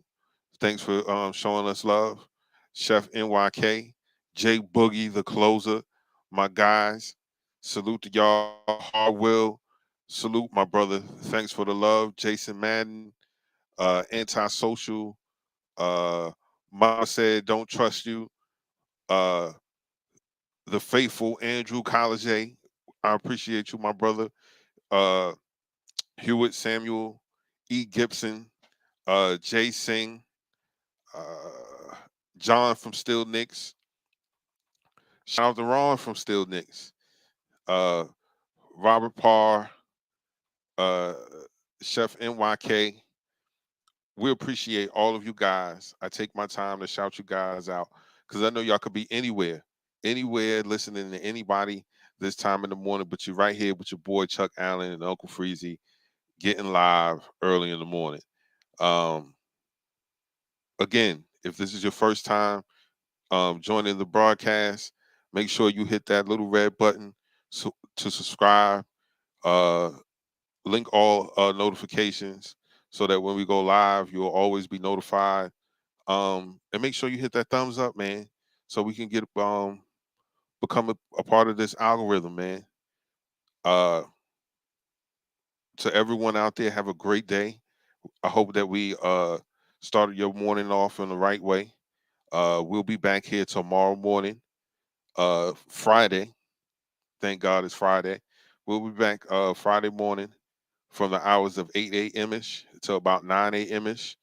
Thanks for showing us love. Chef NYK, Jay Boogie, the closer, my guys. Salute to y'all. Hard Will. Salute, my brother. Thanks for the love. Jason Madden, Antisocial, Mama said, "Don't trust you." Uh, the faithful Andrew College, I appreciate you, my brother. Uh, Hewitt Samuel, E. Gibson, Jay Singh, uh, John from Still Nicks. Shout out to Ron from Still Nicks. Uh, Robert Parr, uh, Chef NYK. We appreciate all of you guys. I take my time to shout you guys out because I know y'all could be anywhere listening to anybody this time in the morning, but you're right here with your boy Chuck Allen and Uncle Freezie getting live early in the morning. Um, Again, if this is your first time joining the broadcast, make sure you hit that little red button to subscribe. Uh, Link all notifications so that when we go live, you'll always be notified. And make sure you hit that thumbs up, man, so we can get become a part of this algorithm, man. Uh, to everyone out there, have a great day. I hope that we started your morning off in the right way. We'll be back here tomorrow morning, Friday. Thank God it's Friday. We'll be back Friday morning from the hours of 8 a.m. ish to about 9 a.m. ish.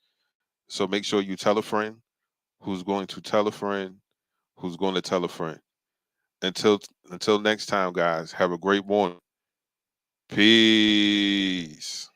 So make sure you tell a friend who's going to tell a friend who's going to tell a friend. Until until next time, guys, have a great morning. Peace.